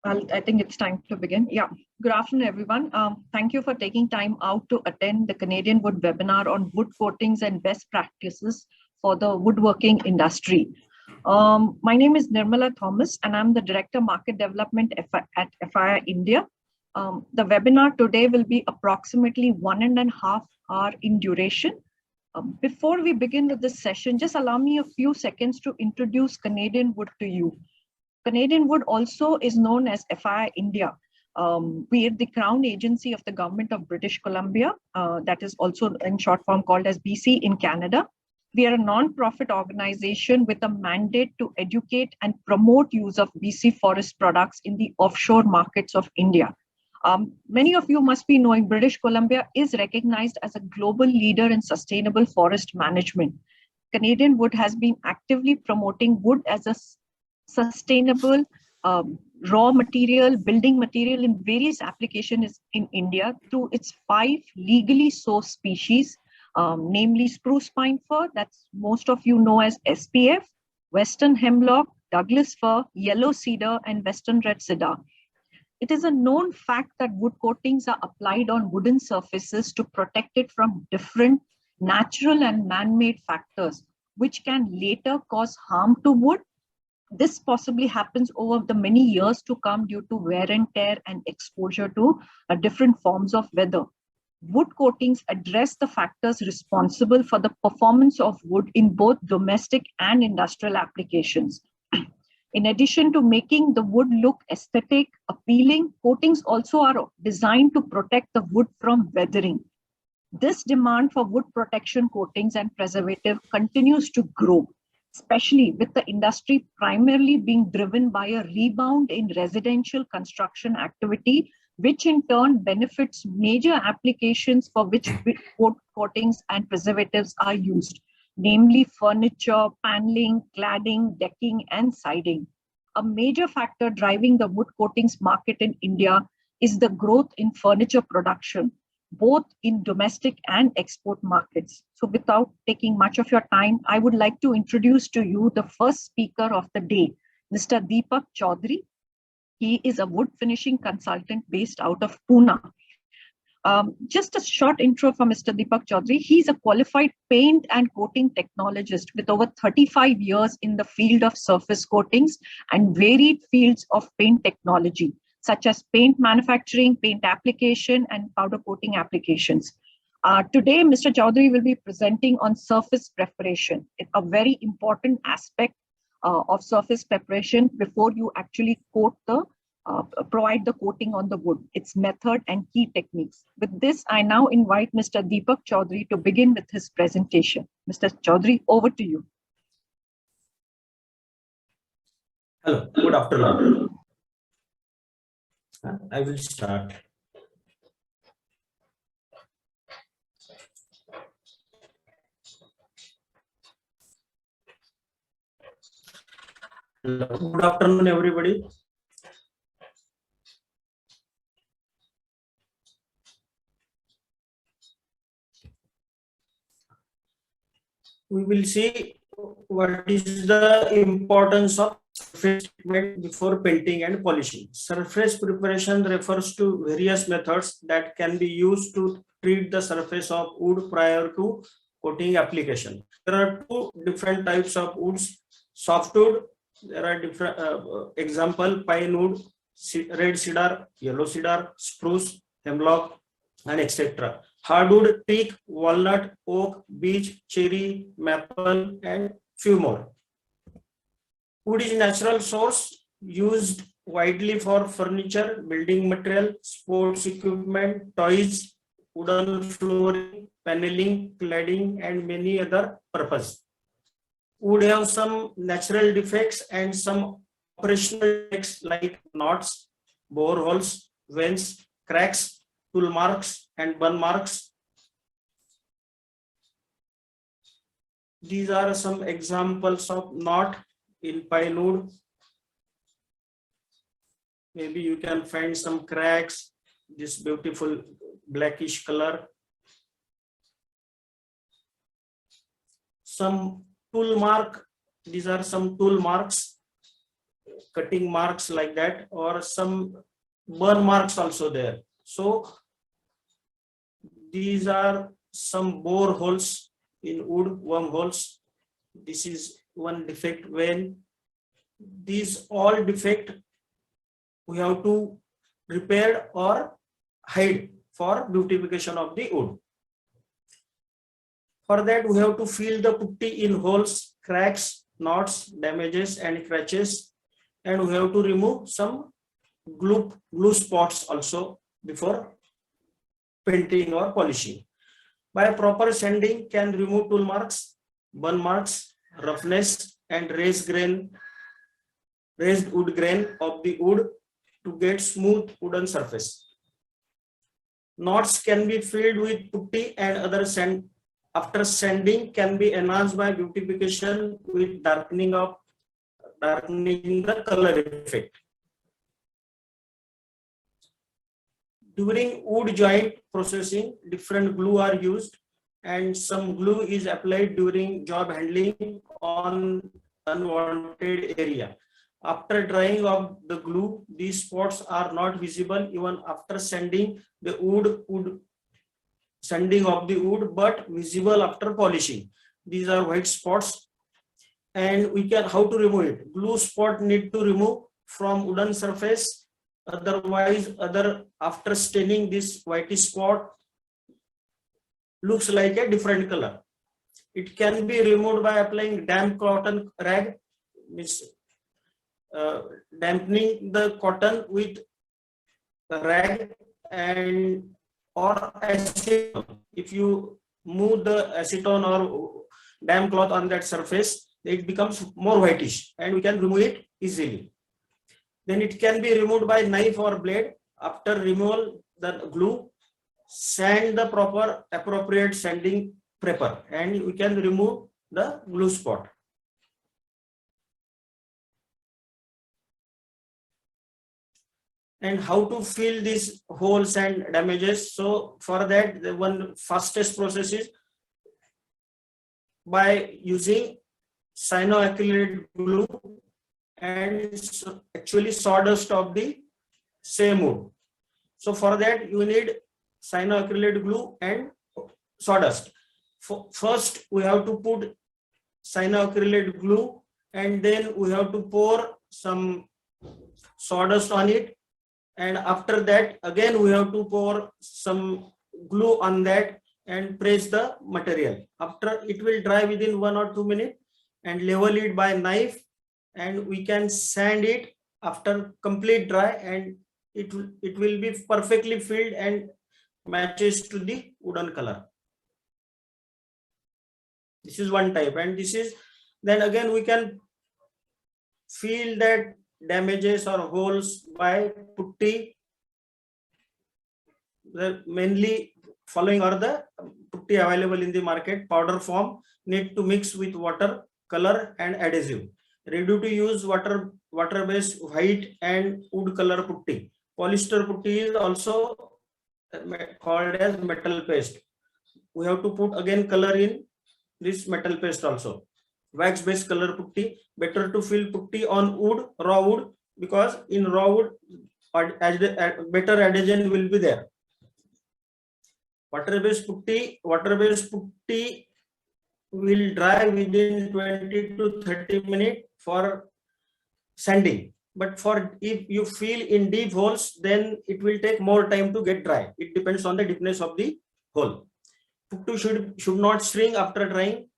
I think it's time to begin. Yeah. Good afternoon, everyone. Thank you for taking time out to attend the Canadian Wood webinar on wood coatings and best practices for the woodworking industry. My name is Nirmala Thomas, and I'm the Director Market Development at FIA India. The webinar today will be approximately 1.5 hours in duration. Before we begin with this session, just allow me a few seconds to introduce Canadian Wood to you. Canadian Wood also is known as FIA India. We are the crown agency of the government of British Columbia, that is also in short form called as BC in Canada. We are a non-profit organization with a mandate to educate and promote use of BC forest products in the offshore markets of India. Many of you must be knowing British Columbia is recognized as a global leader in sustainable forest management. Canadian Wood has been actively promoting wood as a sustainable raw material, building material in various applications in India through its 5 legally sourced species, namely spruce pine fir, that's most of you know as SPF, western hemlock, Douglas fir, yellow cedar, and western red cedar. It is a known fact that wood coatings are applied on wooden surfaces to protect it from different natural and man-made factors, which can later cause harm to wood. This possibly happens over the many years to come due to wear and tear and exposure to different forms of weather. Wood coatings address the factors responsible for the performance of wood in both domestic and industrial applications. In addition to making the wood look aesthetic, appealing, coatings also are designed to protect the wood from weathering. This demand for wood protection coatings and preservative continues to grow, especially with the industry primarily being driven by a rebound in residential construction activity, which in turn benefits major applications for which wood coatings and preservatives are used, namely furniture, paneling, cladding, decking, and siding. A major factor driving the wood coatings market in India is the growth in furniture production, both in domestic and export markets. So without taking much of your time, I would like to introduce to you the first speaker of the day, Mr. Deepak Chaudhari. He is a wood finishing consultant based out of Pune. Just a short intro for Mr. Deepak Chaudhari. He's a qualified paint and coating technologist with over 35 years in the field of surface coatings and varied fields of paint technology, such as paint manufacturing, paint application, and powder coating applications. Today, Mr. Chaudhari will be presenting on surface preparation, a very important aspect of surface preparation before you actually provide the coating on the wood, its method and key techniques. With this, I now invite Mr. Deepak Chaudhari to begin with his presentation. Mr. Chaudhari, over to you. Hello, good afternoon. I will start. Hello, good afternoon, everybody. We will see what is the importance of surface treatment before painting and polishing. Surface preparation refers to various methods that can be used to treat the surface of wood prior to coating application. There are 2 different types of woods. Softwood, there are different example: pine wood, red cedar, yellow cedar, spruce, hemlock, and etc. Hardwood, teak, walnut, oak, beech, cherry, maple, and few more. Wood is natural source used widely for furniture, building material, sports equipment, toys, wooden flooring, paneling, cladding, and many other purposes. Wood have some natural defects and some operational defects like knots, bore holes, veins, cracks, tool marks, and burn marks. These are some examples of knot in pine wood. Maybe you can find some cracks, this beautiful blackish color. Some tool mark, these are some tool marks. cutting marks like that, or some burn marks also there. So these are some bore holes in wood, wormholes. This is one defect. When these all defect, we have to repair or hide for beautification of the wood. For that, we have to fill the putty in holes, cracks, knots, damages, and scratches, and we have to remove some glue spots also before painting or polishing. By proper sanding, can remove tool marks, burn marks, roughness, and raised wood grain of the wood to get smooth wooden surface. Knots can be filled with putty and other sand. After sanding, can be enhanced by beautification with darkening the color effect. During wood joint processing, different glue are used, and some glue is applied during job handling on unwanted area. After drying of the glue, these spots are not visible even after sanding the wood, but visible after polishing. These are white spots, and we can how to remove it. Glue spot need to remove from wooden surface. Otherwise, after staining, this white spot looks like a different color. It can be removed by applying damp cotton rag, means dampening the cotton with rag and or acetone. If you move the acetone or damp cloth on that surface, it becomes more whitish, and we can remove it easily. Then it can be removed by knife or blade. After removal, the glue, sand the appropriate sanding prepper, and we can remove the glue spot. And how to fill these holes and damages? So for that, the one fastest process is by using cyanoacrylate glue and actually sawdust of the same wood. So for that, you need cyanoacrylate glue and sawdust. First, we have to put cyanoacrylate glue, and then we have to pour some sawdust on it. And after that, again, we have to pour some glue on that and press the material. After it will dry within 1 or 2 minutes, and level it by knife, and we can sand it after complete dry, and it will be perfectly filled and matches to the wooden color. This is one type, and this is then again we can fill that damages or holes by putty. The mainly following are the putty available in the market. Powder form, need to mix with water, color, and adhesive. Ready to use water-based white and wood color putty. Polyester putty is also called as metal paste. We have to put again color in this metal paste also. Wax-based color putty, better to fill putty on wood, raw wood, because in raw wood better adhesion will be there. Water-based putty will dry within 20 to 30 minutes for sanding. But if you fill in deep holes, then it will take more time to get dry. It depends on the deepness of the hole. Putty should not shrink after drying.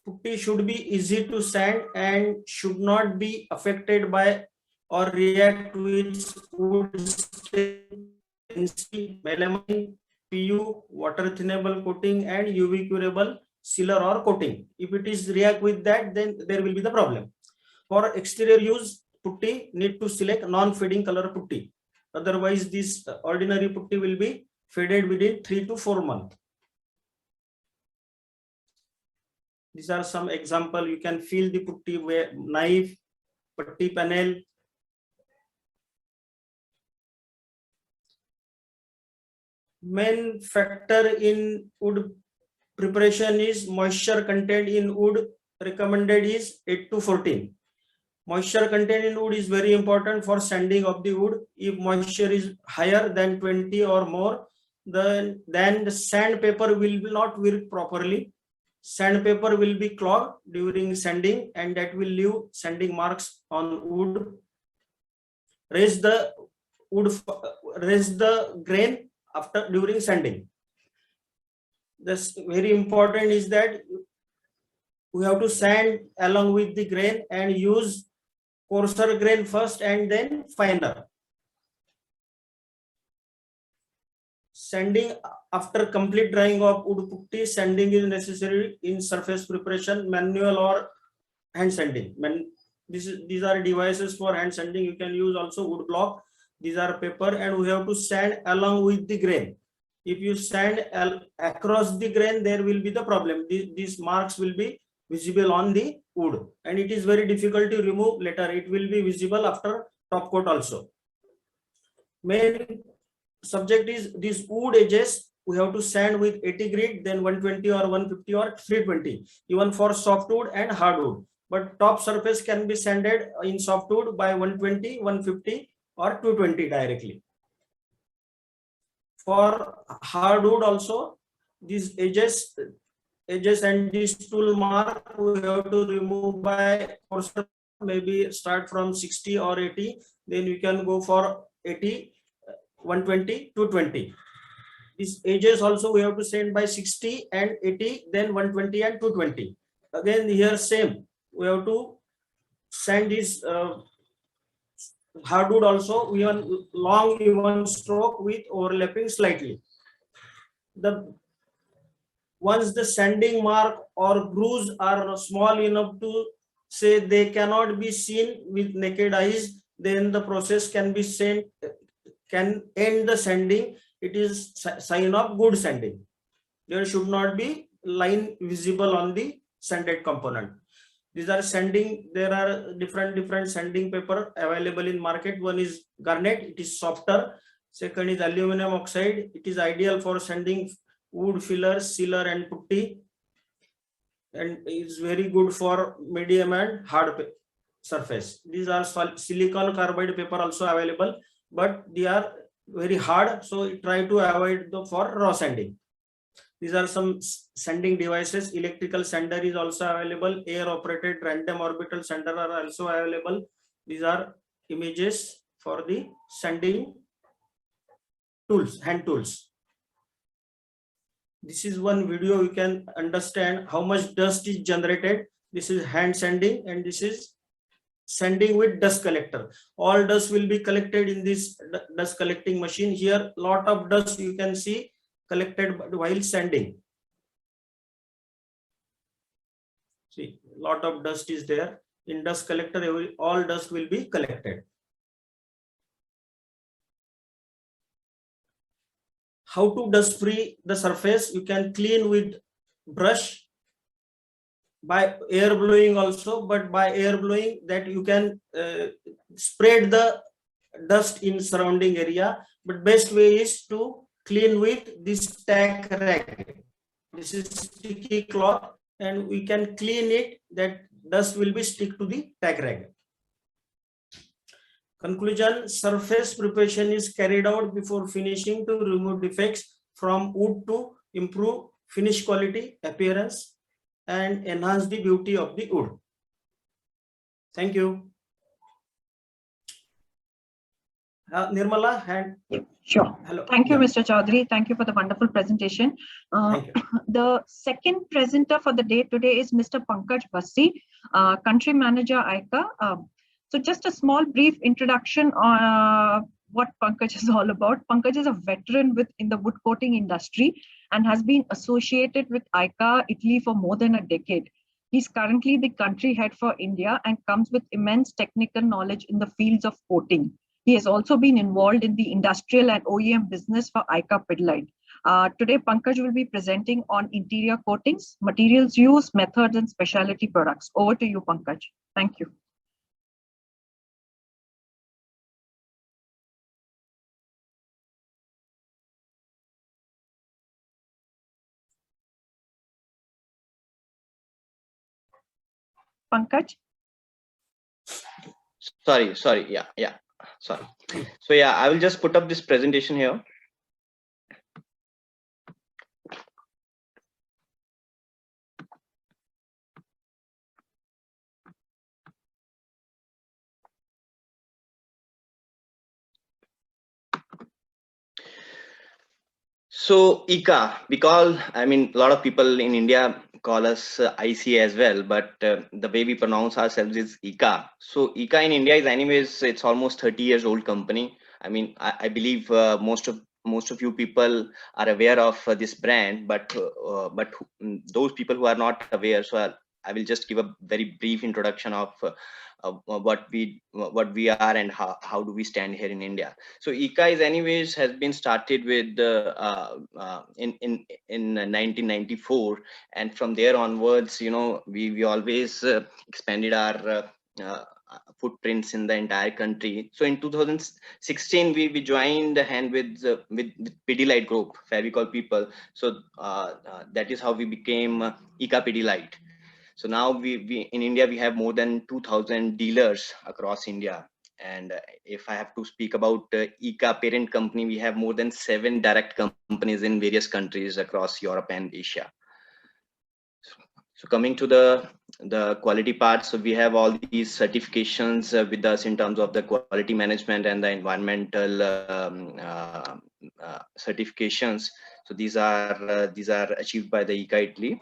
Putty should be easy to sand and should not be affected by or react with wood stain, melamine, PU, water thinnable coating, and UV curable sealer or coating. If it is react with that, then there will be the problem. For exterior use, putty need to select non-fading color putty. Otherwise, this ordinary putty will be faded within 3 to 4 months. These are some example. You can feel the putty with knife, putty panel. Main factor in wood preparation is moisture content in wood. Recommended is 8 to 14. Moisture content in wood is very important for sanding of the wood. If moisture is higher than 20 or more, then the sandpaper will not work properly. Sandpaper will be clogged during sanding, and that will leave sanding marks on wood. Raise the wood, raise the grain after during sanding. This very important is that we have to sand along with the grain and use coarser grain first and then finer. Sanding after complete drying of wood putty, sanding is necessary in surface preparation, manual or hand sanding. These are devices for hand sanding. You can use also wood block. These are paper, and we have to sand along with the grain. If you sand across the grain, there will be the problem. These marks will be visible on the wood, and it is very difficult to remove later. It will be visible after top coat also. Main subject is these wood edges. We have to sand with 80 grit, then 120 or 150 or 320, even for softwood and hardwood. But top surface can be sanded in softwood by 120, 150 or 220 directly. For hardwood also, these edges and this tool mark we have to remove by coarser, maybe start from 60 or 80, then you can go for 80, 120, 220. These edges also we have to sand by 60 and 80, then 120 and 220. Again here same, we have to sand this hardwood also even long even stroke with overlapping slightly. Once the sanding mark or grooves are small enough to say they cannot be seen with naked eyes, then the process can end the sanding. It is sign of good sanding. There should not be line visible on the sanded component. These are sanding. There are different sanding paper available in market. One is garnet, it is softer. Second is aluminum oxide. It is ideal for sanding wood fillers, sealer and putty, and is very good for medium and hard surface. These are silicon carbide paper also available, but they are very hard, so try to avoid for raw sanding. These are some sanding devices. Electrical sander is also available. Air operated random orbital sander are also available. These are images for the sanding tools, hand tools. This is one video, you can understand how much dust is generated. This is hand sanding, and this is sanding with dust collector. All dust will be collected in this dust collecting machine. Here lot of dust you can see collected while sanding. See, lot of dust is there. In dust collector, all dust will be collected. How to dust free the surface? You can clean with brush, by air blowing also, but by air blowing that you can spread the dust in surrounding area. But best way is to clean with this tack rag. This is sticky cloth, and we can clean it, that dust will be stick to the tack rag. Conclusion: surface preparation is carried out before finishing to remove defects from wood to improve finish quality, appearance, and enhance the beauty of the wood. Thank you. Nirmala, hand. Sure. Hello. Thank you, Mr. Chaudhary. Thank you for the wonderful presentation. Thank you. The second presenter for the day today is Mr. Pankaj Bassi, Country Manager, ICA. So just a small brief introduction on what Pankaj is all about. Pankaj is a veteran in the wood coating industry and has been associated with ICA Italy for more than a decade. He's currently the country head for India and comes with immense technical knowledge in the fields of coating. He has also been involved in the industrial and OEM business for ICA Pidilite. Today, Pankaj will be presenting on interior coatings, materials used, methods, and specialty products. Over to you, Pankaj. Thank you. Pankaj? Sorry. Yeah. Sorry. So yeah, I will just put up this presentation here. So ICA, because I mean, a lot of people in India call us ICA as well, but the way we pronounce ourselves is ICA. So ICA in India is anyways, it's almost 30 years old company. I mean, I believe most of you people are aware of this brand, but those people who are not aware, so I will just give a very brief introduction of what we are and how do we stand here in India. So ICA is anyways has been started with in 1994, and from there onwards, we always expanded our footprints in the entire country. So in 2016, we joined hand with Pidilite Group, Fevicol people. So that is how we became ICA Pidilite. So now we in India we have more than 2,000 dealers across India. And if I have to speak about ICA parent company, we have more than 7 direct companies in various countries across Europe and Asia. So coming to the quality part, so we have all these certifications with us in terms of the quality management and the environmental certifications. So these are achieved by the ICA Italy.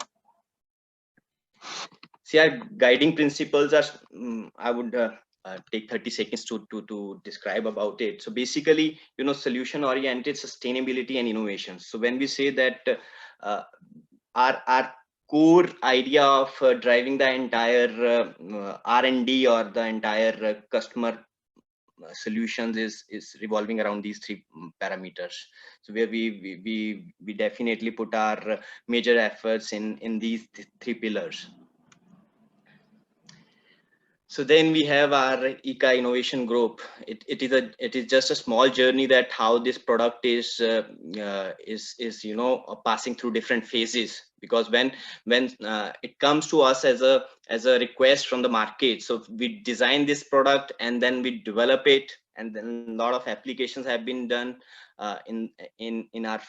See, our guiding principles are, I would take 30 seconds to describe about it. So basically, solution oriented sustainability and innovation. So when we say that our core idea of driving the entire R&D or the entire customer solutions is revolving around these 3 parameters. So where we definitely put our major efforts in these 3 pillars. So then we have our ICA Innovation Group. It is just a small journey that how this product is passing through different phases, because when it comes to us as a request from the market, so we design this product and then we develop it, and then a lot of applications have been done in our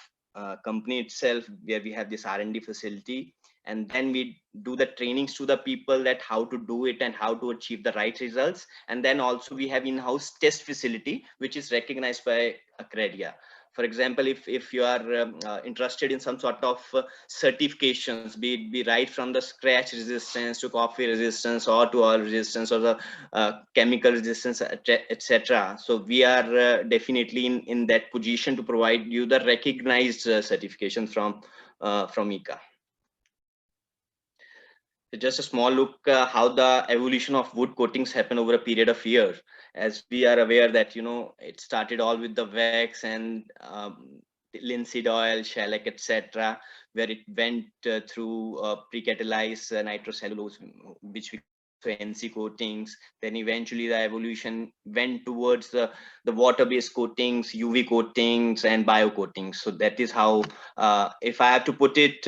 company itself, where we have this R&D facility. And then we do the trainings to the people that how to do it and how to achieve the right results. And then also we have in-house test facility, which is recognized by Accredia. For example, if you are interested in some sort of certifications, be right from the scratch resistance to coffee resistance or to oil resistance or the chemical resistance, etc. So we are definitely in that position to provide you the recognized certification from ICA. Just a small look how the evolution of wood coatings happen over a period of years. As we are aware that it started all with the wax and linseed oil, shellac, etc., where it went through pre-catalyzed nitrocellulose, which we so NC coatings. Then eventually the evolution went towards the water-based coatings, UV coatings, and bio coatings. So that is how, if I have to put it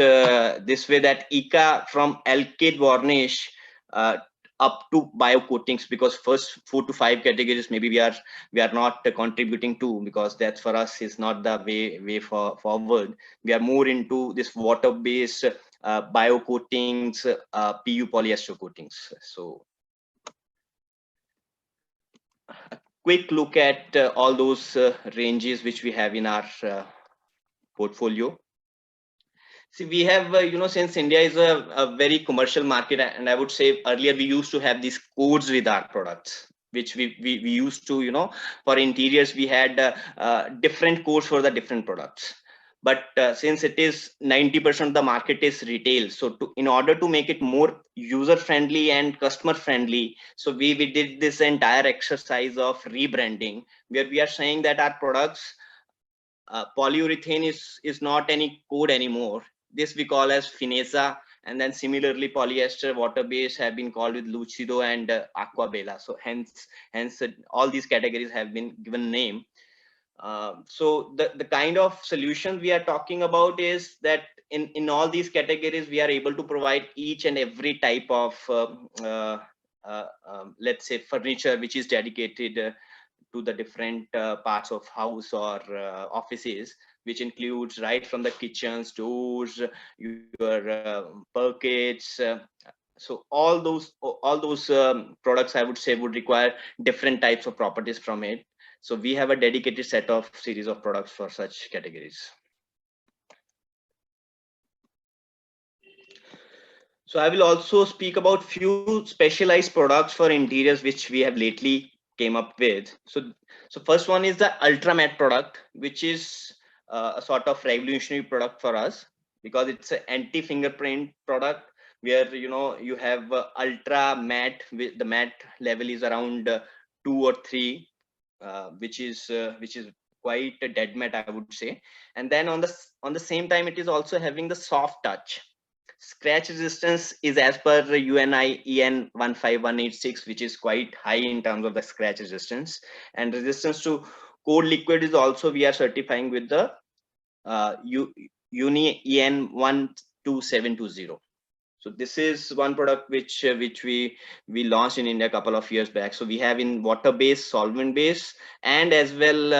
this way, that ICA from alkyd varnish up to bio coatings, because first 4 to 5 categories maybe we are not contributing to, because that for us is not the way forward. We are more into this water-based bio coatings, PU polyester coatings. So a quick look at all those ranges which we have in our portfolio. See, we have, since India is a very commercial market, and I would say earlier we used to have these codes with our products, which we used to, for interiors, we had different codes for the different products. But since it is 90% of the market is retail, so in order to make it more user friendly and customer friendly, so we did this entire exercise of rebranding, where we are saying that our products, polyurethane is not any code anymore. This we call as Fineza, and then similarly polyester water-based have been called with Lucido and Aquabella. So hence all these categories have been given name. So the kind of solutions we are talking about is that in all these categories we are able to provide each and every type of let's say furniture which is dedicated to the different parts of house or offices, which includes right from the kitchens, doors, your buckets. So all those products, I would say, would require different types of properties from it. So we have a dedicated set of series of products for such categories. So I will also speak about few specialized products for interiors which we have lately came up with. So first one is the ultra matte product, which is a sort of revolutionary product for us because it's an anti-fingerprint product where you have ultra matte, with the matte level is around 2 or 3, which is quite a dead matte, I would say. And then on the same time, it is also having the soft touch. Scratch resistance is as per the UNI EN 15186, which is quite high in terms of the scratch resistance. And resistance to cold liquid is also we are certifying with the UNI EN 12720. So this is one product which we launched in India a couple of years back. So we have in water-based, solvent-based, and as well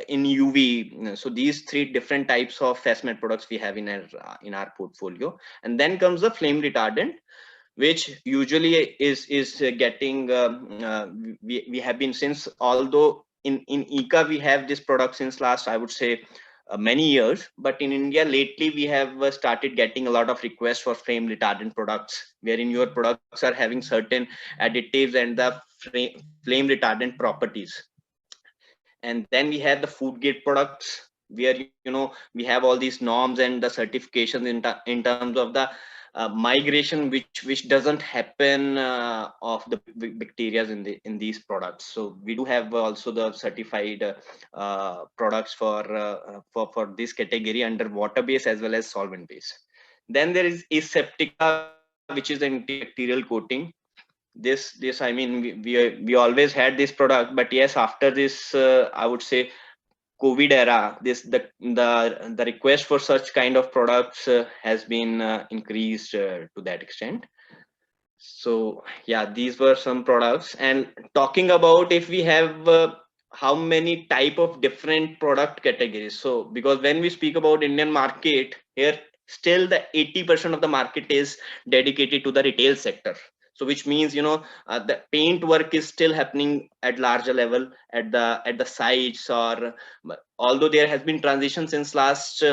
in UV. So these 3 different types of fast matte products we have in our portfolio. And then comes the flame retardant, which usually is getting we have been, since, although in ICA we have this product since last, I would say, many years, but in India lately we have started getting a lot of requests for flame retardant products, wherein your products are having certain additives and the flame retardant properties. And then we have the food grade products, where we have all these norms and the certifications in terms of the migration which doesn't happen of the bacteria in these products. So we do have also the certified products for this category under water base as well as solvent base. Then there is Aseptica, which is an antibacterial coating. This I mean, we always had this product, but yes, after this I would say COVID era, the request for such kind of products has been increased to that extent. So yeah, these were some products. And talking about if we have how many type of different product categories. So because when we speak about Indian market here, still the 80% of the market is dedicated to the retail sector. So which means the paint work is still happening at larger level at the sites, or although there has been transition since last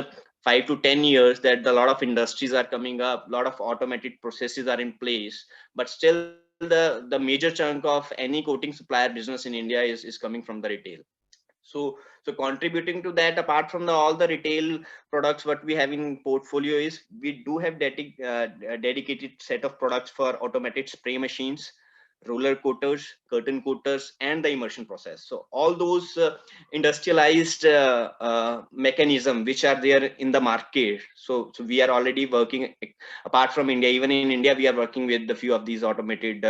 5 to 10 years, that a lot of industries are coming up, a lot of automated processes are in place, but still the major chunk of any coating supplier business in India is coming from the retail. So contributing to that, apart from all the retail products, what we have in portfolio is we do have a dedicated set of products for automated spray machines, roller coaters, curtain coaters, and the immersion process. So all those industrialized mechanism which are there in the market. So we are already working, apart from India, even in India we are working with a few of these automated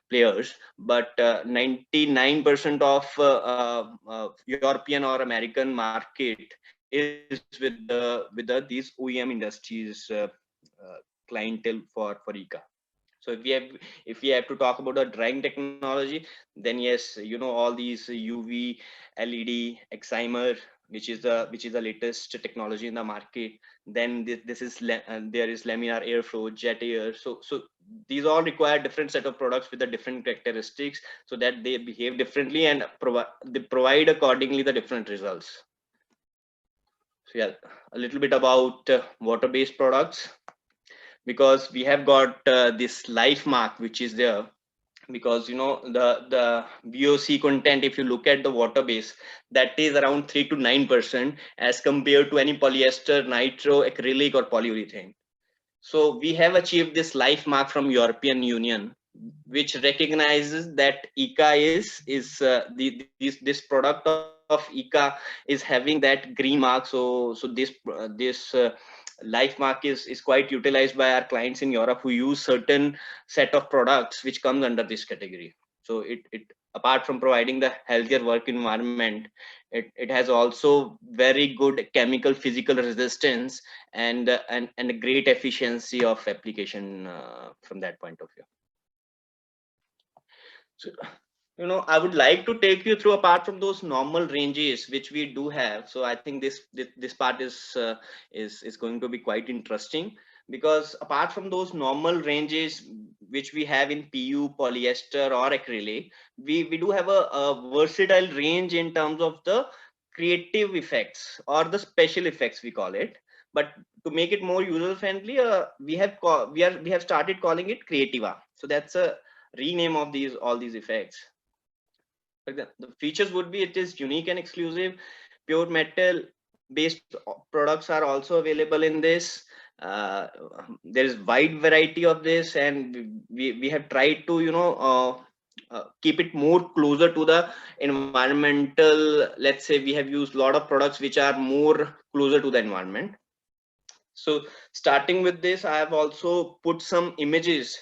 players, but 99% of European or American market is with these OEM industries clientele for ICA. So if we have to talk about the drying technology, then yes, all these UV, LED, excimer, which is the latest technology in the market. Then there is laminar airflow, jet air. So these all require different set of products with the different characteristics, so that they behave differently and they provide accordingly the different results. So yeah, a little bit about water-based products, because we have got this life mark which is there, because the VOC content, if you look at the water base, that is around 3 to 9% as compared to any polyester, nitro, acrylic, or polyurethane. So we have achieved this life mark from European Union, which recognizes that ICA this product of ICA is having that green mark. So this life mark is quite utilized by our clients in Europe, who use certain set of products which comes under this category. So it apart from providing the healthier work environment, it has also very good chemical physical resistance and a great efficiency of application from that point of view. So, I would like to take you through, apart from those normal ranges which we do have. So I think this part is going to be quite interesting, because apart from those normal ranges which we have in PU, polyester, or acrylic, we do have a versatile range in terms of the creative effects or the special effects, we call it. But to make it more user friendly, we have started calling it Creativa. So that's a rename of all these effects. But the features would be, it is unique and exclusive. Pure metal based products are also available in this. There is wide variety of this, and we have tried to keep it more closer to the environmental. Let's say we have used a lot of products which are more closer to the environment. So starting with this, I have also put some images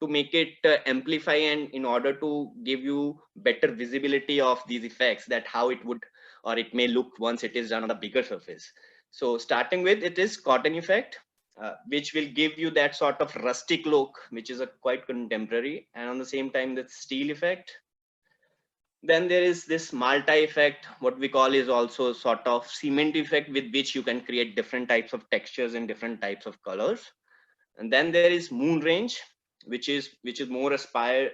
to make it amplify, and in order to give you better visibility of these effects, that how it would or it may look once it is done on a bigger surface. So starting with, it is cotton effect, which will give you that sort of rustic look, which is a quite contemporary, and on the same time the steel effect. Then there is this multi effect, what we call is also sort of cement effect, with which you can create different types of textures and different types of colors. And then there is moon range, which is more aspired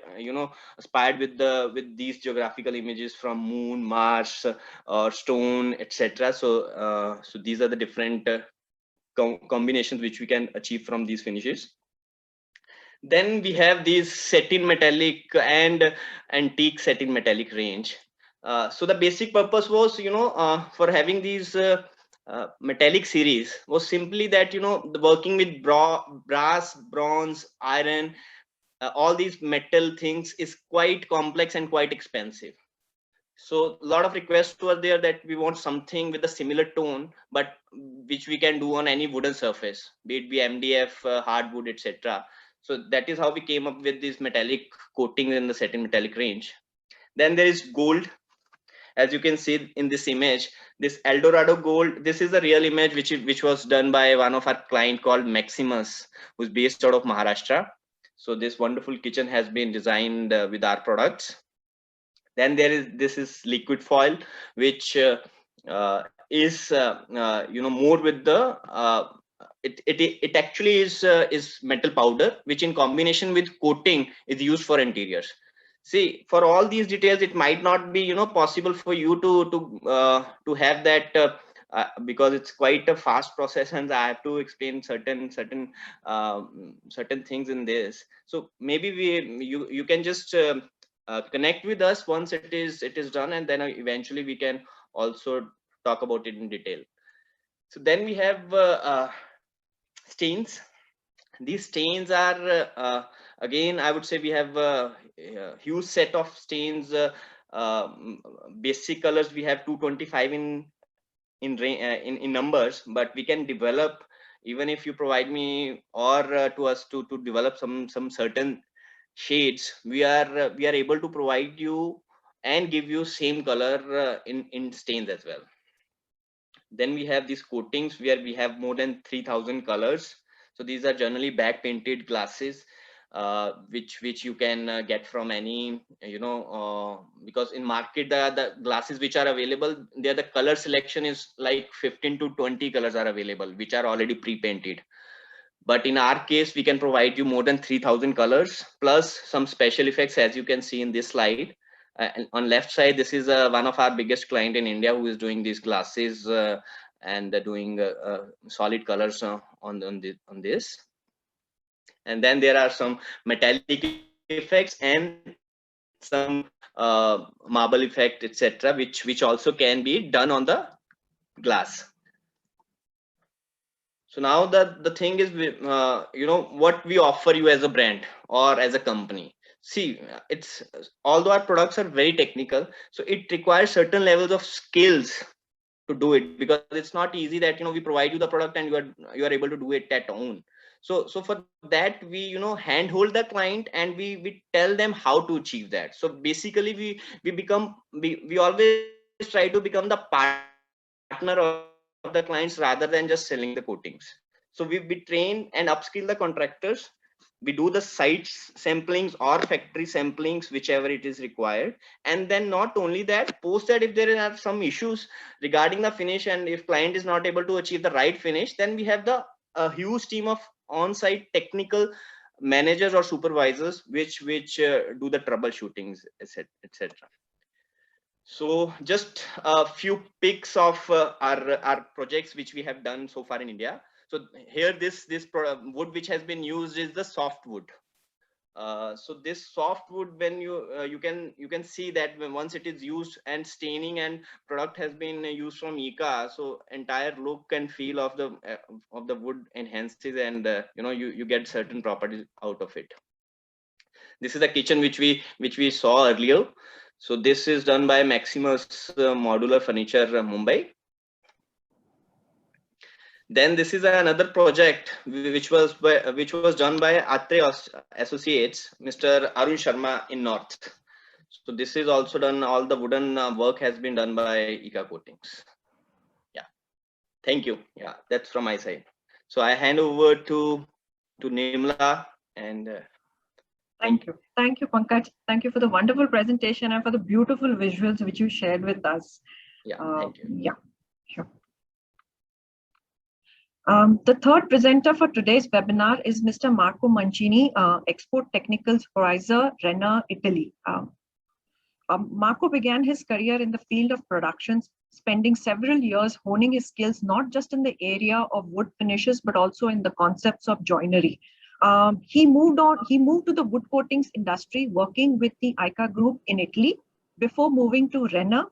with these geographical images from moon, Mars, or stone, etc. So these are the different combinations which we can achieve from these finishes. Then we have these satin metallic and antique satin metallic range. So the basic purpose was, for having these metallic series was simply that, the working with brass, bronze, iron, all these metal things is quite complex and quite expensive. So a lot of requests were there that we want something with a similar tone, but which we can do on any wooden surface, be it MDF, hardwood, etc. So that is how we came up with these metallic coatings in the satin metallic range. Then there is gold. As you can see in this image, this Eldorado gold, this is a real image which was done by one of our client called Maximus, who's based out of Maharashtra. So this wonderful kitchen has been designed with our products. Then this is liquid foil, which is more with the it actually is metal powder, which in combination with coating is used for interiors. See, for all these details, it might not be possible for you to have that, because it's quite a fast process, and I have to explain certain things in this. So maybe you can just connect with us once it is done, and then eventually we can also talk about it in detail. So then we have stains. These stains are again, I would say we have a huge set of stains. Basic colors we have 225 in numbers, but we can develop, even if you provide me or to us to develop some certain shades, we are able to provide you and give you same color in stains as well. Then we have these coatings where we have more than 3,000 colors. So these are generally back painted glasses, which you can get from any, because in market the glasses which are available there, the color selection is like 15 to 20 colors are available, which are already pre-painted. But in our case, we can provide you more than 3,000 colors plus some special effects, as you can see in this slide. And on left side, this is one of our biggest client in India who is doing these glasses and doing solid colors on this. And then there are some metallic effects and some marble effect, etc., which also can be done on the glass. So now the thing is, what we offer you as a brand or as a company. See, it's, although our products are very technical, so it requires certain levels of skills to do it, because it's not easy that we provide you the product and you are able to do it at own. So for that, we handhold the client, and we tell them how to achieve that. So basically we always try to become the partner of the clients rather than just selling the coatings. So we train and upskill the contractors we do the site samplings or factory samplings, whichever it is required. And then not only that, post that, if there are some issues regarding the finish and if client is not able to achieve the right finish, then we have a huge team of on-site technical managers or supervisors which do the troubleshootings, etc. So just a few pics of our projects which we have done so far in India. So here this wood which has been used is the softwood. So this softwood, when you can see that when once it is used and staining and product has been used from ICA, so entire look and feel of the wood enhances, and you get certain properties out of it. This is the kitchen which we saw earlier. So this is done by Maximus Modular Furniture, Mumbai. Then this is another project which was done by Atre Associates, Mr. Arun Sharma in North. So this is also done. All the wooden work has been done by ICA Coatings. Yeah, thank you. Yeah, that's from my side. So I hand over to Nimla and. Thank you, Pankaj. Thank you for the wonderful presentation and for the beautiful visuals which you shared with us. Yeah, thank you. Yeah, sure. The third presenter for today's webinar is Mr. Marco Mancini, Export Technical Supervisor, Renner Italy. Marco began his career in the field of productions, spending several years honing his skills not just in the area of wood finishes, but also in the concepts of joinery. He moved to the wood coatings industry, working with the ICA Group in Italy before moving to Renner,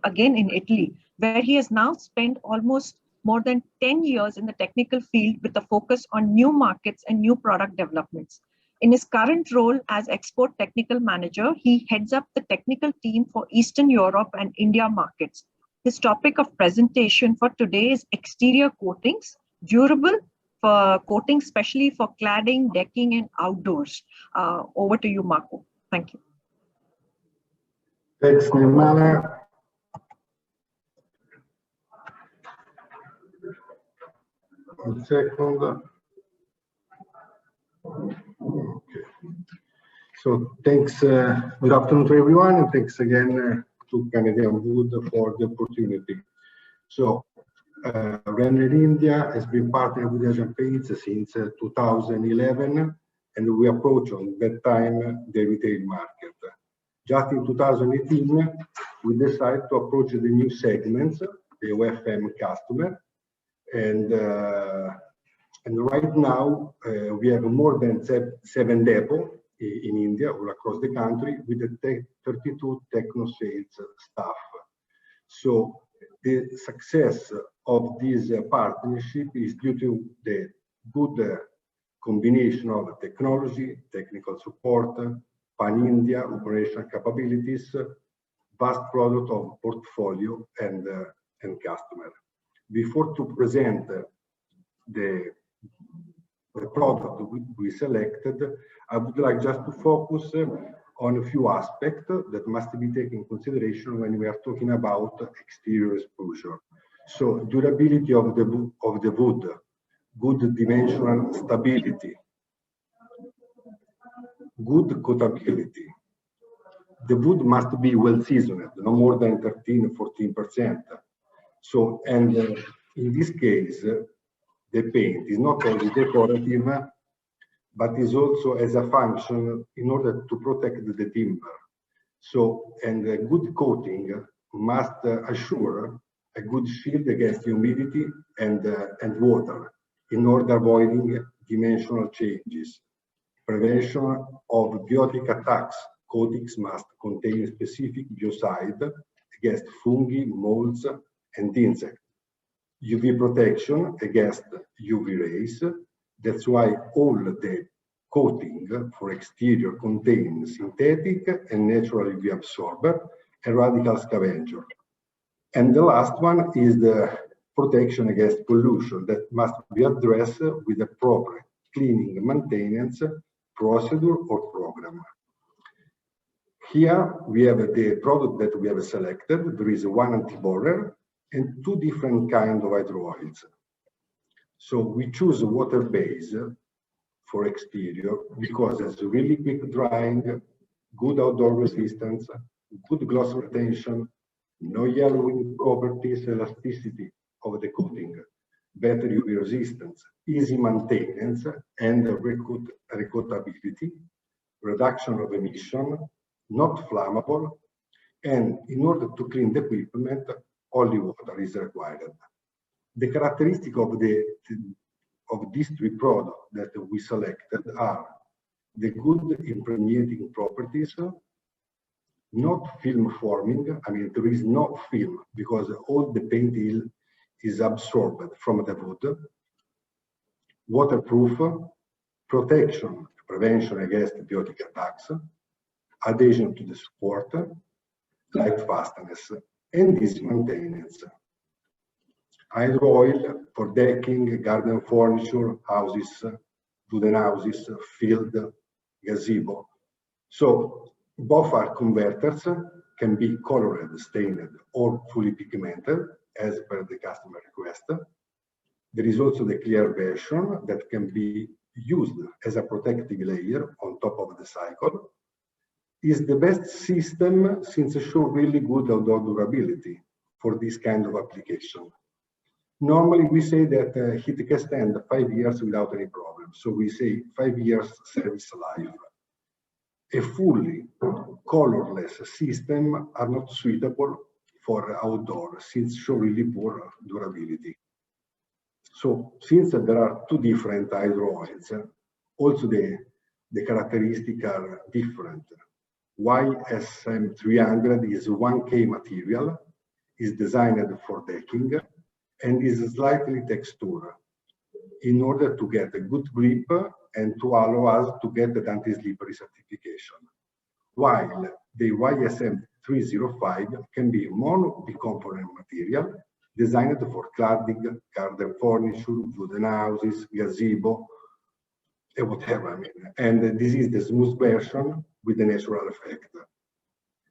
again in Italy, where he has now spent almost more than 10 years in the technical field with a focus on new markets and new product developments. In his current role as Export Technical Manager, he heads up the technical team for Eastern Europe and India markets. His topic of presentation for today is exterior coatings, durable for coating, especially for cladding, decking, and outdoors. Over to you, Marco. Thank you. Thanks, Nirmala. One second. Okay. So thanks, good afternoon to everyone, and thanks again to Canadian Wood for the opportunity. So Renner India has been partner with Asian Paints since 2011, and we approached on that time the retail market. Just in 2018, we decided to approach the new segments, the OFM customer, and right now we have more than 7 depots in India or across the country with 32 techno sales staff. So the success of this partnership is due to the good combination of technology, technical support, pan-India operational capabilities, vast product of portfolio and customer. Before to present the product we selected, I would like just to focus on a few aspects that must be taken in consideration when we are talking about exterior exposure. So durability of the wood, good dimensional stability, good coatability. The wood must be well seasoned, no more than 13–14%. So, and in this case, the paint is not only decorative, but is also as a function in order to protect the timber. So, and a good coating must assure a good shield against humidity and water in order avoiding dimensional changes. Prevention of biotic attacks. Coatings must contain specific biocide against fungi, molds, and insects. UV protection against UV rays. That's why all the coating for exterior contains synthetic and natural UV absorber and radical scavenger. And the last one is the protection against pollution that must be addressed with a proper cleaning maintenance procedure or program. Here we have the product that we have selected. There is one anti-borer and 2 different kinds of hydro oils. So we choose water-based for exterior because it's really quick drying, good outdoor resistance, good gloss retention, no yellowing properties, elasticity of the coating, better UV resistance, easy maintenance, and recoatability, reduction of emission, not flammable, and in order to clean the equipment, only water is required. The characteristic of these three products that we selected are the good impregnating properties, not film forming. I mean, there is no film because all the paint is absorbed from the wood. Waterproof, protection, prevention against biotic attacks, adhesion to the support, light fastness, and easy maintenance. Hydro oil for decking, garden furniture, houses, wooden houses, field, gazebo. So both are converters, can be colored, stained, or fully pigmented as per the customer request. There is also the clear version that can be used as a protective layer on top of the cycle. Is the best system since it shows really good outdoor durability for this kind of application. Normally we say that it can stand 5 years without any problem. So we say 5 years service life. A fully colorless system are not suitable for outdoor since show really poor durability. So since there are two different hydro oils, also the characteristics are different. YSM 300 is 1K material, is designed for decking, and is slightly textured in order to get a good grip and to allow us to get the anti-slippery certification. While the YSM 305 can be mono-bicomponent material designed for cladding, garden furniture, wooden houses, gazebo, and whatever. I mean. And this is the smooth version with the natural effect.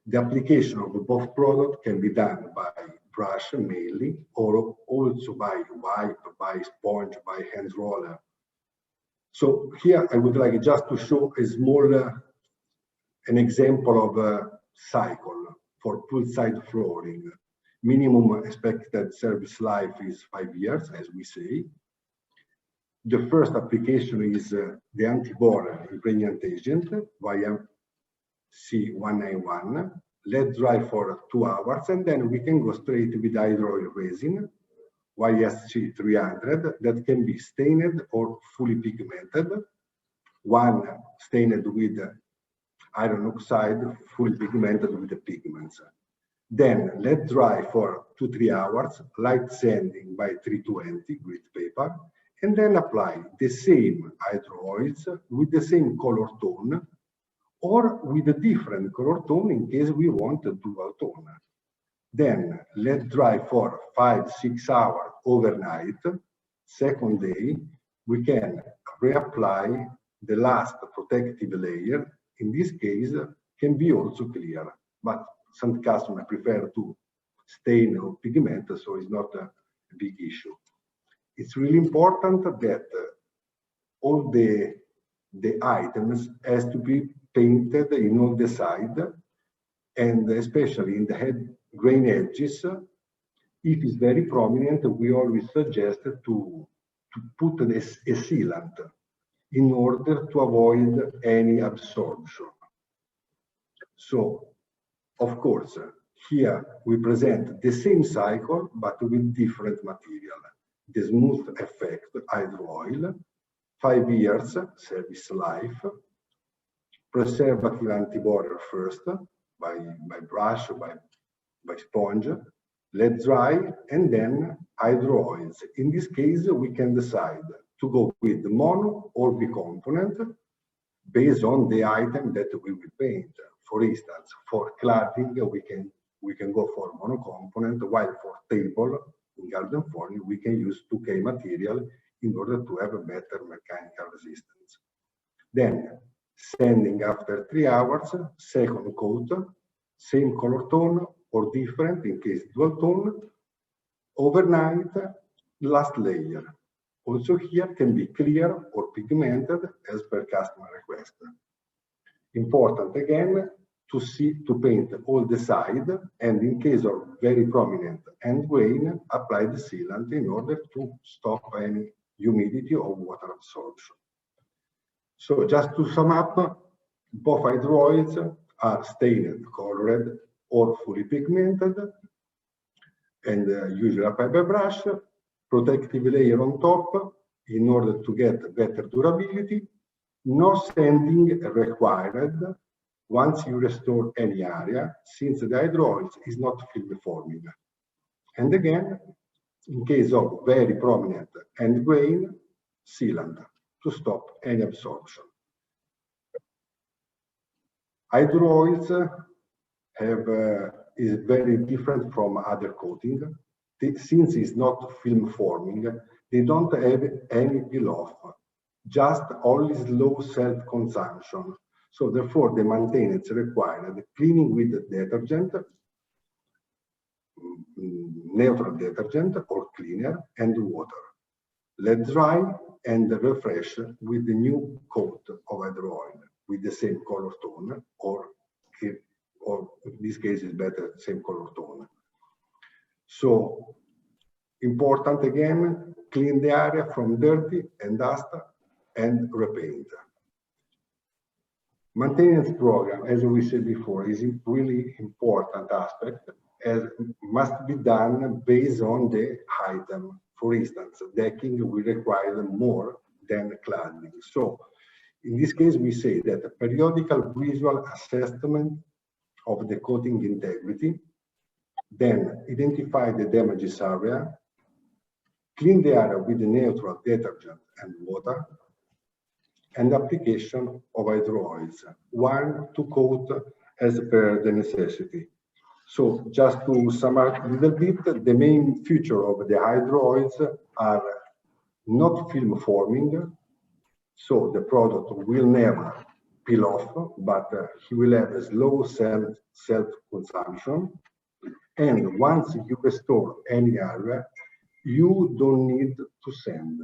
The application of both products can be done by brush mainly, or also by wipe, by sponge, by hand roller. So here I would like just to show a small, an example of a cycle for poolside flooring. Minimum expected service life is 5 years, as we say. The first application is the anti-borer impregnant agent, YMC191. Let dry for 2 hours, and then we can go straight with hydro oil resin, YSC 300, that can be stained or fully pigmented. One stained with iron oxide, fully pigmented with the pigments. Then let dry for 2-3 hours, light sanding by 320 grit paper, and then apply the same hydro oils with the same color tone, or with a different color tone in case we want a dual tone. Then let dry for 5-6 hours overnight. Second day, we can reapply the last protective layer. In this case, can be also clear, but some customers prefer to stain or pigment, so it's not a big issue. It's really important that all the items has to be painted in all the side, and especially in the grain edges. If it's very prominent, we always suggest to put a sealant in order to avoid any absorption. So, of course, here we present the same cycle, but with different material. The smooth effect hydro oil, 5 years service life, preservative anti-borer first, by brush, by sponge, let dry, and then hydro oils. In this case, we can decide to go with mono or bicomponent based on the item that we will paint. For instance, for cladding, we can go for monocomponent, while for table in garden furniture, we can use 2K material in order to have a better mechanical resistance. Then, sanding after 3 hours, second coat, same color tone or different in case dual tone, overnight, last layer. Also here can be clear or pigmented as per customer request. Important again to paint all the side, and in case of very prominent end grain, apply the sealant in order to stop any humidity or water absorption. So just to sum up, both hydro oils are stained, colored, or fully pigmented, and usually applied by brush, protective layer on top in order to get better durability. No sanding required once you restore any area, since the hydro oils is not film forming. And again, in case of very prominent end grain, sealant to stop any absorption. Hydro oils is very different from other coating. Since it's not film forming, they don't have any peel-off, just only slow self-consumption. So therefore, the maintenance required cleaning with detergent, neutral detergent or cleaner, and water. Let dry and refresh with the new coat of hydro oil with the same color tone, or in this case is better same color tone. So important again, clean the area from dirty and dust and repaint. Maintenance program, as we said before, is a really important aspect, as must be done based on the item. For instance, decking will require more than cladding. So in this case, we say that a periodical visual assessment of the coating integrity, then identify the damages area, clean the area with the neutral detergent and water, and application of hydro oils, 1 to coat as per the necessity. So just to sum up a little bit, the main feature of the hydro oils are not film forming, so the product will never peel off, but he will have a slow self-consumption. And once you restore any area, you don't need to sand.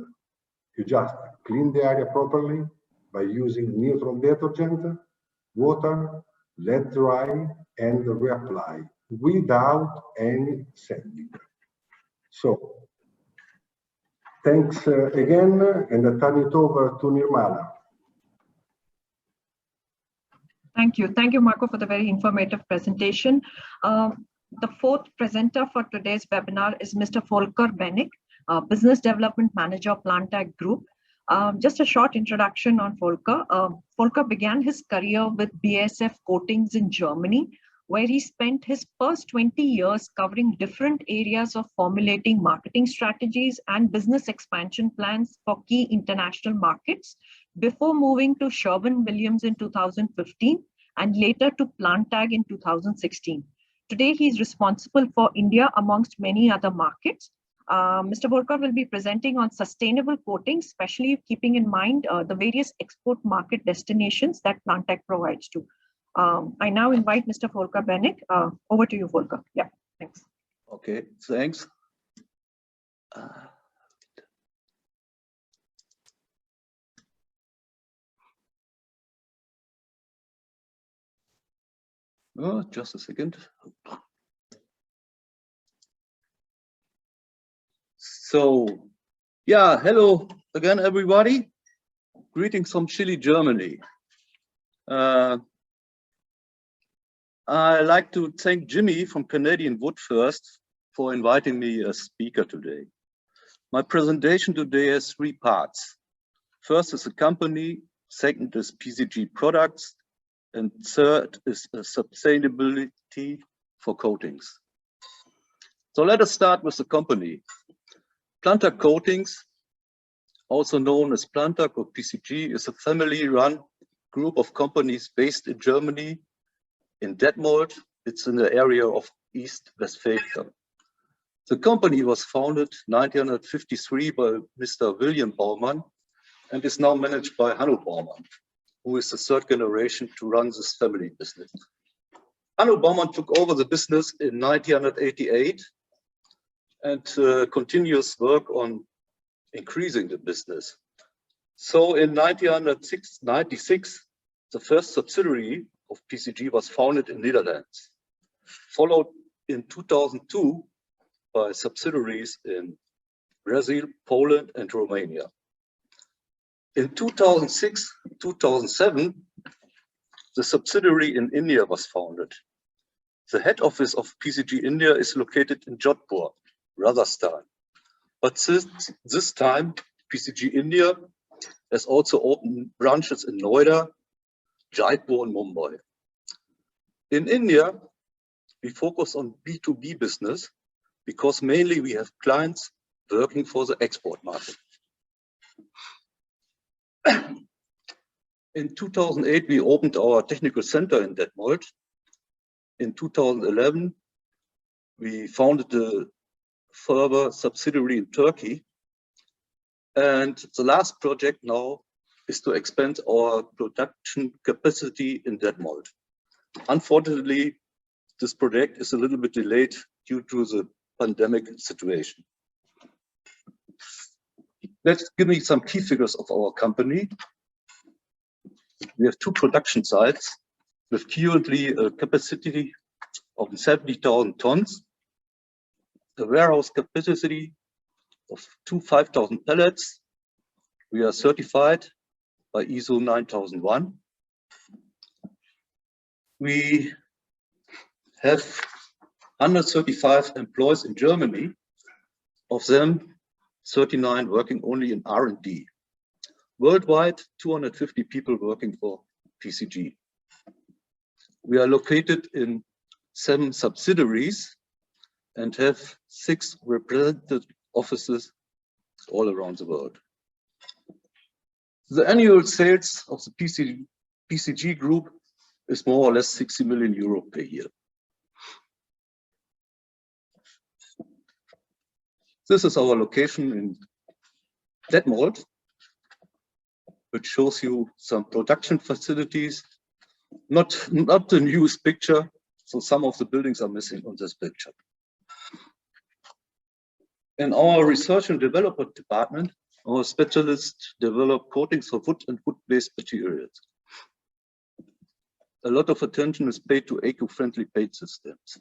You just clean the area properly by using neutral detergent, water, let dry, and reapply without any sanding. So, thanks again, and I turn it over to Nirmala. Thank you. Thank you, Marco, for the very informative presentation. The fourth presenter for today's webinar is Mr. Volker Benek, Business Development Manager, Plantag Group. Just a short introduction on Volker. Volker began his career with BASF Coatings in Germany, where he spent his first 20 years covering different areas of formulating marketing strategies and business expansion plans for key international markets, before moving to Sherwin-Williams in 2015 and later to Plantag in 2016. Today, he is responsible for India amongst many other markets. Mr. Volker will be presenting on sustainable coating, especially keeping in mind the various export market destinations that Plantag provides to. I now invite Mr. Volker Benek. Over to you, Volker. Yeah, thanks. Okay, thanks. Just a second. So, yeah, hello again, everybody. Greetings from Chile, Germany. I'd like to thank Jimmy from Canadian Wood first for inviting me as speaker today. My presentation today has 3 parts. First is the company, second is PCG products, and third is sustainability for coatings. So let us start with the company. Plantag Coatings, also known as Plantag or PCG, is a family-run group of companies based in Germany, in Detmold. It's in the area of East Westphalia. The company was founded 1953 by Mr. William Baumann and is now managed by Hanno Baumann, who is the 3rd generation to run this family business. Hanno Baumann took over the business in 1988 and continuous work on increasing the business. So in 1996, the first subsidiary of PCG was founded in Netherlands, followed in 2002 by subsidiaries in Brazil, Poland, and Romania. In 2006-2007, the subsidiary in India was founded. The head office of PCG India is located in Jodhpur, Rajasthan. But since this time, PCG India has also opened branches in Noida, Jaipur, and Mumbai. In India, we focus on B2B business because mainly we have clients working for the export market. In 2008, we opened our technical center in Detmold. In 2011, we founded a further subsidiary in Turkey. And the last project now is to expand our production capacity in Detmold. Unfortunately, this project is a little bit delayed due to the pandemic situation. Let's give me some key figures of our company. We have 2 production sites with currently a capacity of 70,000 tons, a warehouse capacity of 5,000 pallets. We are certified by ISO 9001. We have 135 employees in Germany, of them 39 working only in R&D. Worldwide, 250 people working for PCG. We are located in 7 subsidiaries and have 6 representative offices all around the world. The annual sales of the PCG group is more or less 60 million euro per year. This is our location in Detmold, which shows you some production facilities. Not the newest picture, so some of the buildings are missing on this picture. In our research and development department, our specialists develop coatings for wood and wood-based materials. A lot of attention is paid to eco-friendly paint systems.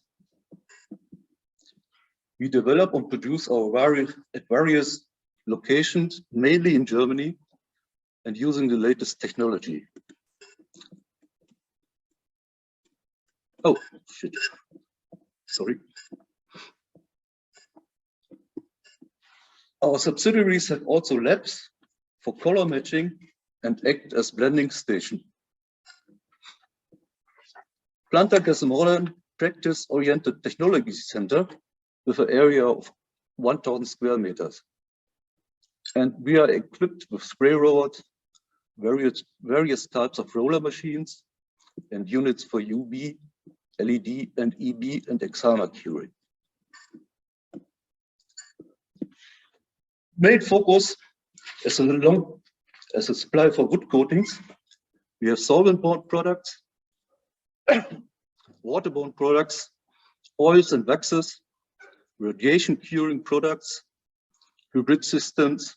We develop and produce at various locations, mainly in Germany, and using the latest technology. Oh, shit. Sorry. Our subsidiaries have also labs for color matching and act as blending station. Plantag is a modern, practice-oriented technology center with an area of 1,000 square meters. And we are equipped with spray robots, various types of roller machines, and units for UV, LED, and EB and excimer curing. Main focus is as a supply for wood coatings. We have solvent-borne products, waterborne products, oils and waxes, radiation curing products, hybrid systems,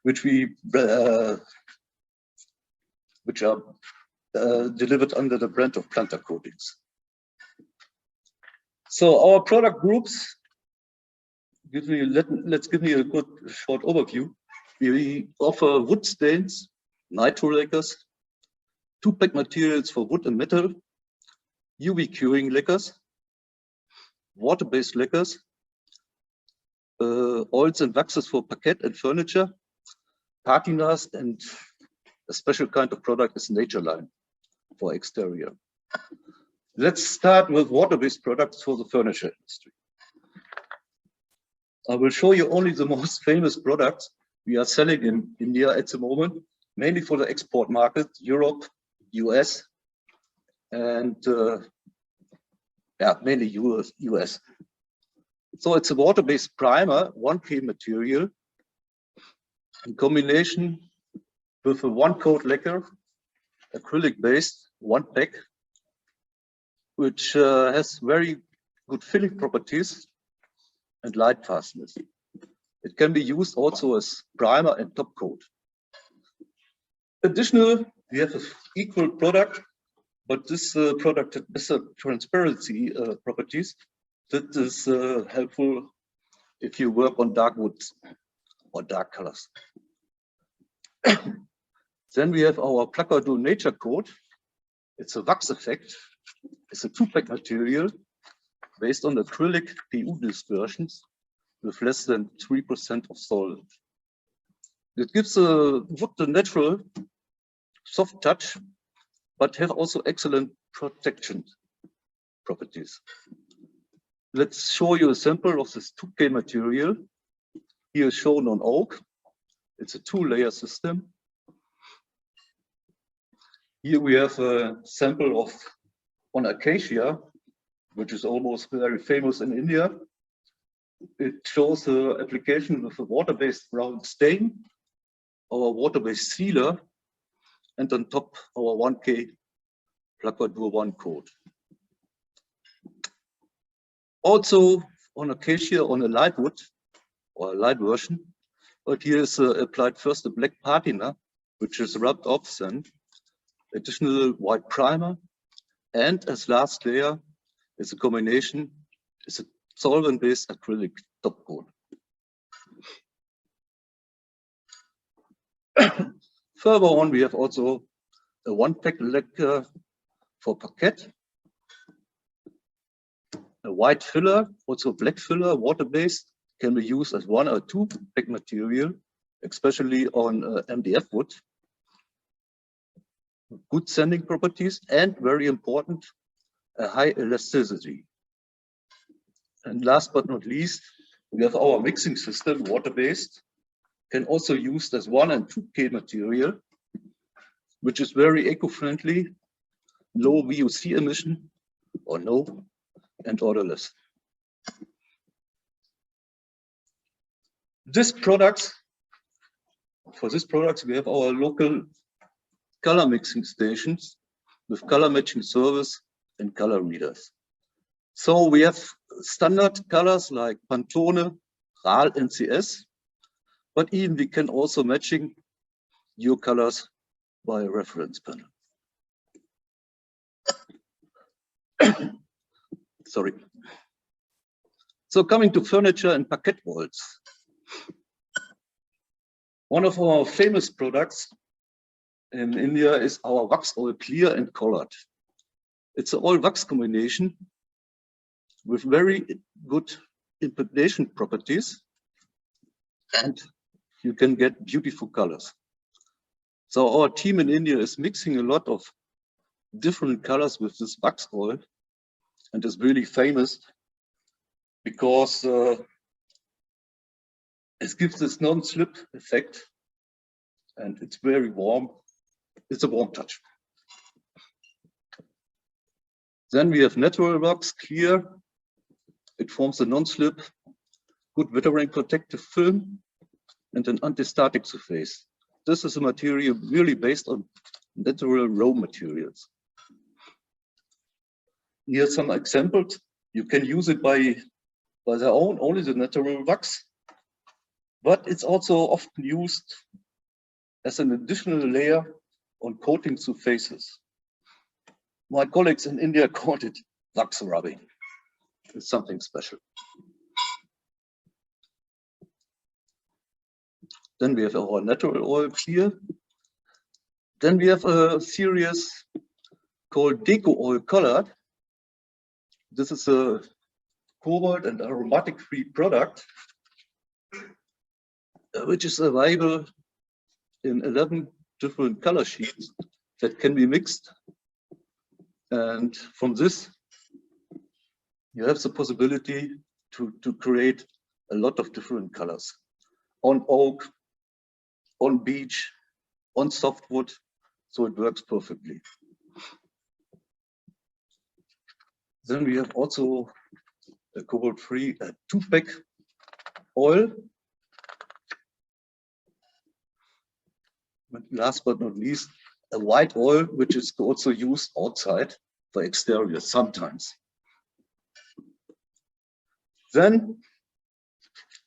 which are delivered under the brand of Plantag Coatings. So our product groups, let's give me a good short overview. We offer wood stains, nitro lacquers, 2-pack materials for wood and metal, UV curing lacquers, water-based lacquers, oils and waxes for parquet and furniture, patinas, and a special kind of product is Nature Line for exterior. Let's start with water-based products for the furniture industry. I will show you only the most famous products we are selling in India at the moment, mainly for the export market, Europe, US, and mainly US. So it's a water-based primer, 1K material, in combination with a 1-coat lacquer, acrylic-based, 1-pack, which has very good filling properties and light fastness. It can be used also as primer and top coat. Additional, we have an equal product, but this product has a transparency properties that is helpful if you work on dark woods or dark colors. Then we have our Plantag Gruppe Nature Coat. It's a wax effect. It's a two-pack material based on acrylic PU dispersions with less than 3% of solvent. It gives a wood a natural soft touch, but have also excellent protection properties. Let's show you a sample of this 2K material. Here shown on oak. It's a two-layer system. Here we have a sample of on acacia, which is almost very famous in India. It shows the application with a water-based brown stain, our water-based sealer, and on top our 1K Plantag Gruppe 1 coat. Also on acacia on a light wood or a light version, but here is applied first a black patina, which is rubbed off then, additional white primer, and as last layer is a combination, is a solvent-based acrylic top coat. Further on, we have also a one-pack lacquer for parquet, a white filler, also black filler, water-based, can be used as one or two pack material, especially on MDF wood. Good sanding properties and very important, a high elasticity. And last but not least, we have our mixing system, water-based, can also used as 1 and 2K material, which is very eco-friendly, low VOC emission or no, and odorless. For this products, we have our local color mixing stations with color matching service and color readers. So we have standard colors like Pantone, RAL, and CS, but even we can also matching your colors by a reference panel. Sorry. So coming to furniture and parquet walls. One of our famous products in India is our wax oil clear and colored. It's an all-wax combination with very good impregnation properties, and you can get beautiful colors. So our team in India is mixing a lot of different colors with this wax oil, and is really famous because it gives this non-slip effect, and it's very warm. It's a warm touch. Then we have natural wax clear. It forms a non-slip, good weathering protective film, and an anti-static surface. This is a material really based on natural raw materials. Here are some examples. You can use it by their own, only the natural wax, but it's also often used as an additional layer on coating surfaces. My colleagues in India called it wax rubbing. It's something special. Then we have our natural oil clear. Then we have a series called Deco Oil Colored. This is a cobalt and aromatic free product, which is available in 11 different color sheets that can be mixed. And from this, you have the possibility to create a lot of different colors on oak, on beech, on softwood, so it works perfectly. Then we have also a cobalt-free 2-pack oil. But last but not least, a white oil, which is also used outside for exterior sometimes. Then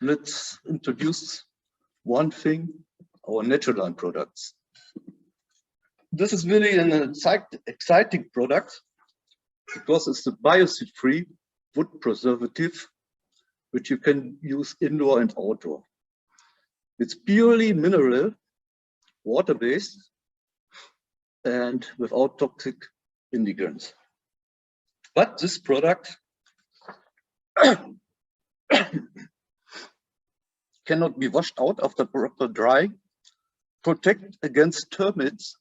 let's introduce one thing, our natural line products. This is really an exciting product because it's a biocide-free wood preservative, which you can use indoor and outdoor. It's purely mineral, water-based, and without toxic ingredients. But this product cannot be washed out after proper drying, protect against termites,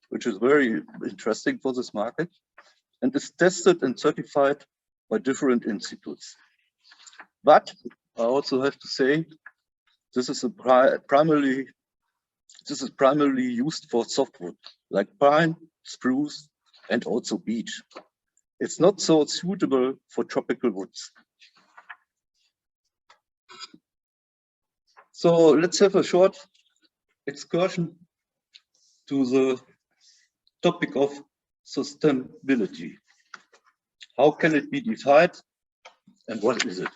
which is very interesting for this market, and is tested and certified by different institutes. But I also have to say, this is primarily used for softwood, like pine, spruce, and also beech. It's not so suitable for tropical woods. So let's have a short excursion to the topic of sustainability. How can it be defined and what is it?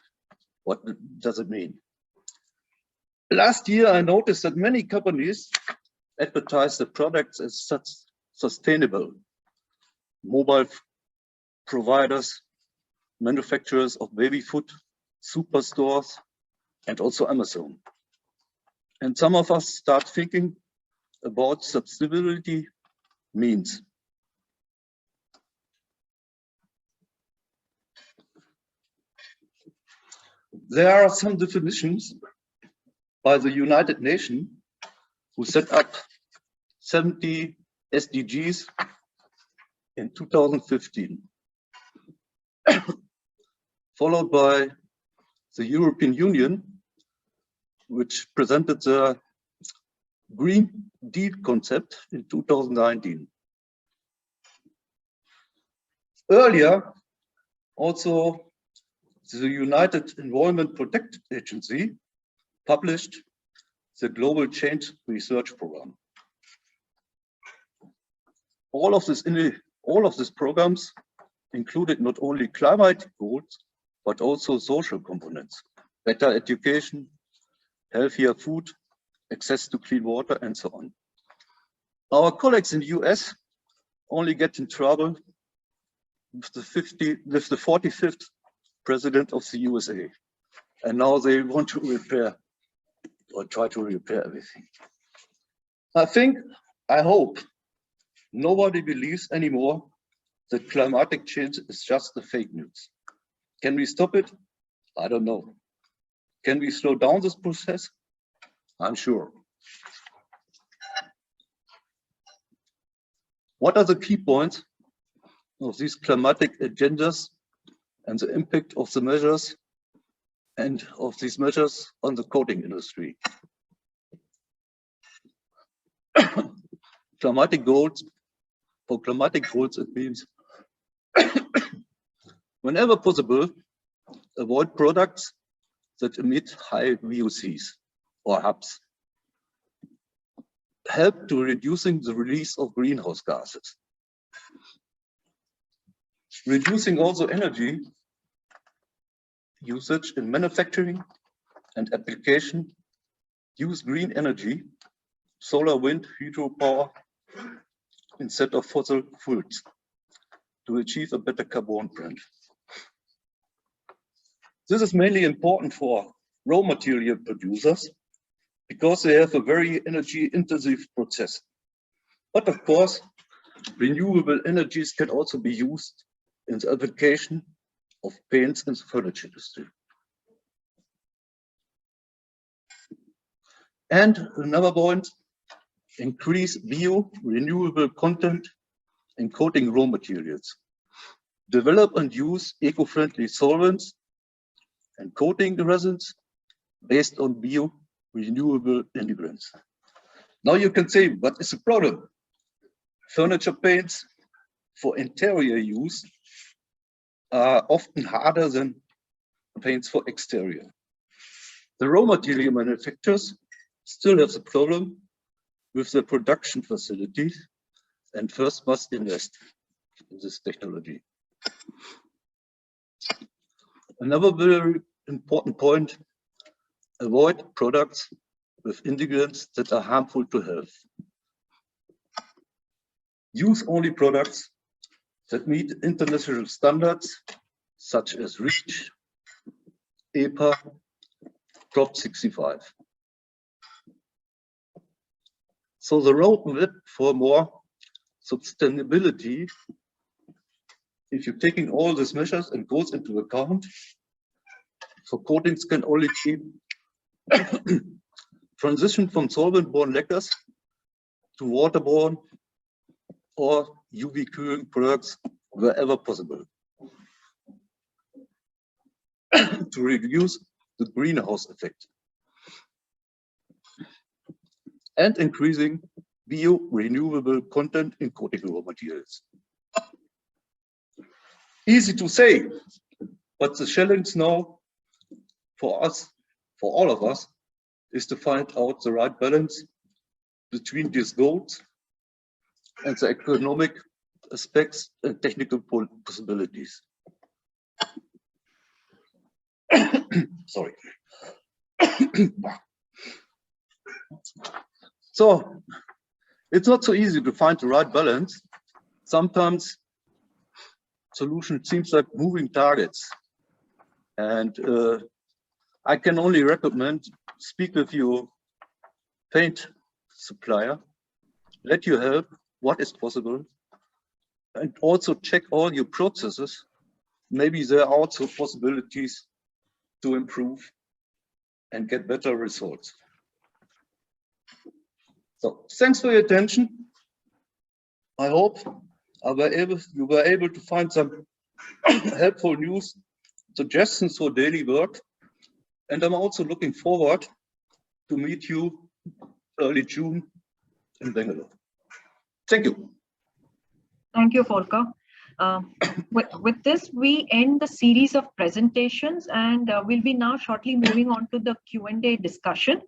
What does it mean? Last year, I noticed that many companies advertise their products as such sustainable. Mobile providers, manufacturers of baby food, superstores, and also Amazon. And some of us start thinking about sustainability means. There are some definitions by the United Nations, who set up 70 SDGs in 2015, followed by the European Union, which presented the Green Deal concept in 2019. Earlier, also the United Environment Protection Agency published the Global Change Research Program. All of these programs included not only climate goals, but also social components, better education, healthier food, access to clean water, and so on. Our colleagues in the US only get in trouble with the 45th president of the USA. And now they want to repair or try to repair everything. I hope nobody believes anymore that climatic change is just a fake news. Can we stop it? I don't know. Can we slow down this process? I'm sure. What are the key points of these climatic agendas and the impact of the measures and of these measures on the coating industry? Climatic goals. For climatic goals, it means whenever possible, avoid products that emit high VOCs or HAPs. Help to reducing the release of greenhouse gases. Reducing also energy usage in manufacturing and application. Use green energy, solar, wind, hydropower, instead of fossil fuels to achieve a better carbon print. This is mainly important for raw material producers because they have a very energy intensive process. But of course, renewable energies can also be used in the application of paints in the furniture industry. And another point, increase bio-renewable content in coating raw materials. Develop and use eco-friendly solvents and coating resins based on bio-renewable ingredients. Now you can say, what is the problem? Furniture paints for interior use are often harder than paints for exterior. The raw material manufacturers still have the problem with the production facilities and first must invest in this technology. Another very important point, Avoid products with ingredients that are harmful to health. Use only products that meet international standards such as REACH, EPA, Prop 65. So the roadmap for more sustainability, if you're taking all these measures and goes into account, for coatings can only be transition from solvent-borne lacquers to waterborne or UV curing products wherever possible to reduce the greenhouse effect and increasing bio-renewable content in coating raw materials. Easy to say, but the challenge now for us, for all of us, is to find out the right balance between these goals and the economic aspects and technical possibilities. Sorry. So it's not so easy to find the right balance. Sometimes solution seems like moving targets. And I can only recommend speak with your paint supplier, let you help what is possible, and also check all your processes. Maybe there are also possibilities to improve and get better results. So thanks for your attention. I hope you were able to find some helpful news, suggestions for daily work. And I'm also looking forward to meet you early June in Bangalore. Thank you. Thank you, Volker. With this, we end the series of presentations, and we'll be now shortly moving on to the Q&A discussion.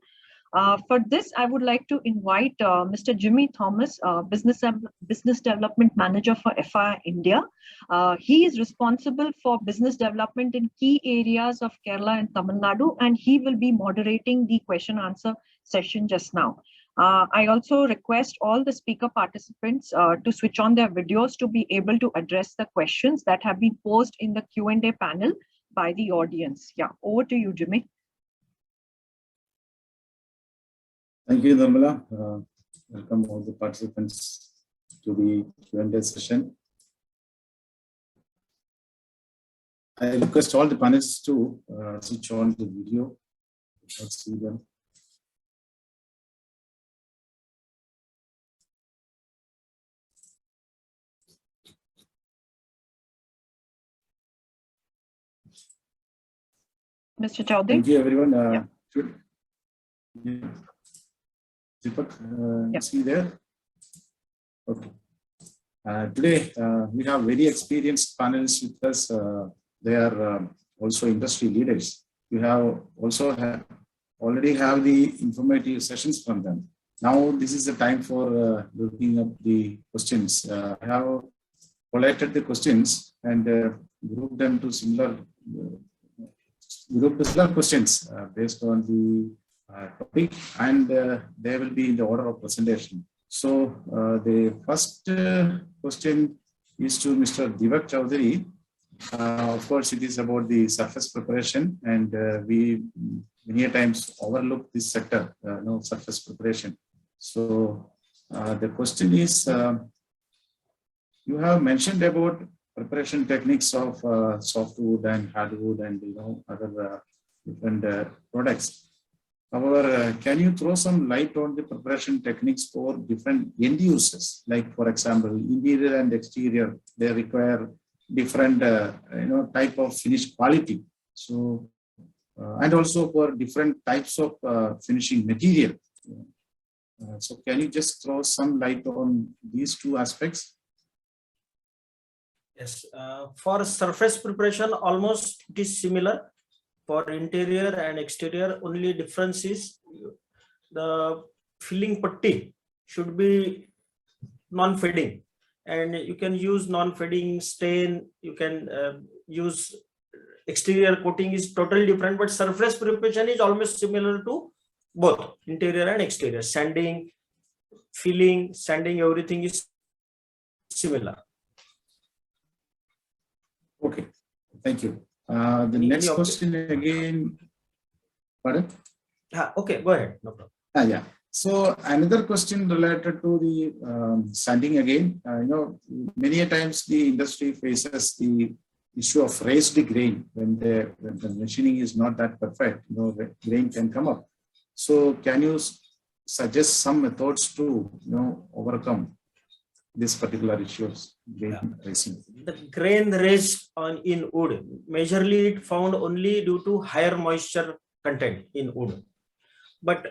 For this, I would like to invite Mr. Jimmy Thomas, Business Development Manager for FI India. He is responsible for business development in key areas of Kerala and Tamil Nadu, and he will be moderating the question answer session just now. I also request all the speaker participants to switch on their videos to be able to address the questions that have been posed in the Q&A panel by the audience. Yeah, over to you, Jimmy. Thank you, Nirmala. Welcome all the participants to the Q&A session. I request all the panelists to switch on the video. Let's see them. Mr. Chaudhary. Thank you, everyone. Yeah. Deepak, is he there? Okay. Today, we have very experienced panelists with us. They are also industry leaders. We have also already have the informative sessions from them. Now, this is the time for looking up the questions. I have collected the questions and grouped them to similar questions based on the topic, and they will be in the order of presentation. So the first question is to Mr. Deepak Chaudhari. Of course, it is about the surface preparation, and we many times overlook this sector, surface preparation. So the question is, you have mentioned about preparation techniques of softwood and hardwood and other different products. However, can you throw some light on the preparation techniques for different end users? Like, for example, interior and exterior, they require different type of finish quality. So and also for different types of finishing material. So can you just throw some light on these two aspects? Yes, for surface preparation, almost it is similar. For interior and exterior, only difference is the filling putty should be non-fading, and you can use non-fading stain. You can use exterior coating is totally different, but surface preparation is almost similar to both interior and exterior. Sanding, filling, sanding, everything is similar. Okay, thank you. The next question again. Pardon? Okay, go ahead. No problem. Yeah. So another question related to the sanding again. Many times the industry faces the issue of raised grain when the machining is not that perfect. The grain can come up. So can you suggest some methods to overcome this particular issue of grain raising? The grain raise in wood, majorly it found only due to higher moisture content in wood. But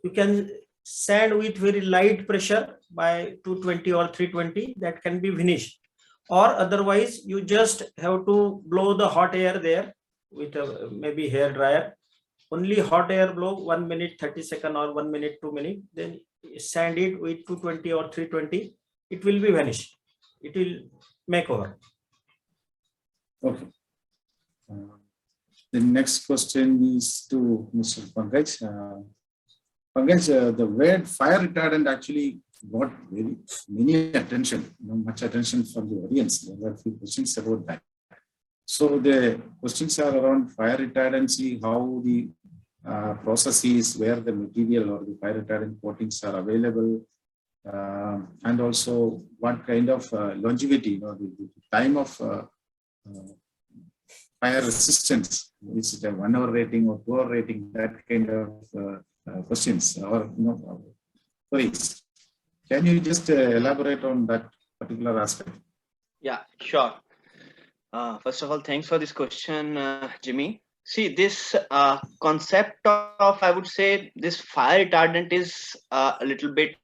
you can sand with very light pressure by 220 or 320, that can be finished. Or otherwise, you just have to blow the hot air there with a maybe hair dryer. Only hot air blow 1 minute 30 seconds or 1 minute 2 minutes. Then sand it with 220 or 320. It will be vanished. It will make over. Okay. The next question is to Mr. Pankaj. Pankaj, the word fire retardant actually got very many attention, much attention from the audience. There were a few questions about that. So the questions are around fire retardancy, how the process is, where the material or the fire retardant coatings are available, and also what kind of longevity, the time of fire resistance. Is it a 1 hour rating or 2 hour rating? That kind of questions or queries. Can you just elaborate on that particular aspect? Yeah, sure. First of all, thanks for this question, Jimmy. See, this concept of, I would say, this fire retardant is a little bit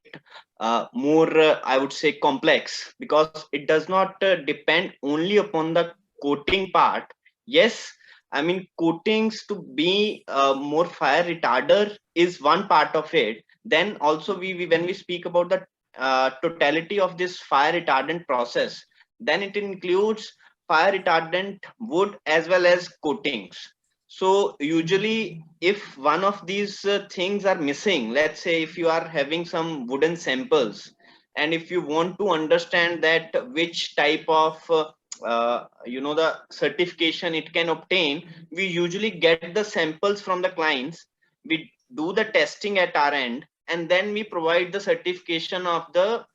more, I would say, complex, because it does not depend only upon the coating part. Yes, I mean, coatings to be more fire retarder is one part of it. Then also when we speak about the totality of this fire retardant process, then it includes fire retardant wood as well as coatings. So usually if one of these things are missing, let's say if you are having some wooden samples, and if you want to understand that which type of the certification it can obtain, we usually get the samples from the clients, we do the testing at our end, and then we provide the certification of the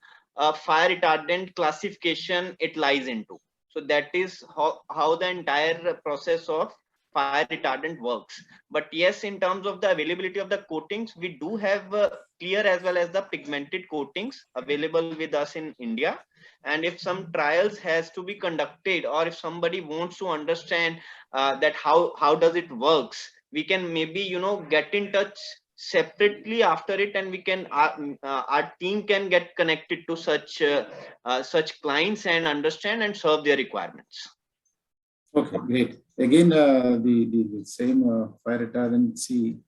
fire retardant classification it lies into. So that is how the entire process of fire retardant works. But yes, in terms of the availability of the coatings, we do have clear as well as the pigmented coatings available with us in India. And if some trials has to be conducted, or if somebody wants to understand that how does it works, we can maybe get in touch separately after it, and we can our team can get connected to such clients and understand and serve their requirements. Okay, great. Again, the same fire retardancy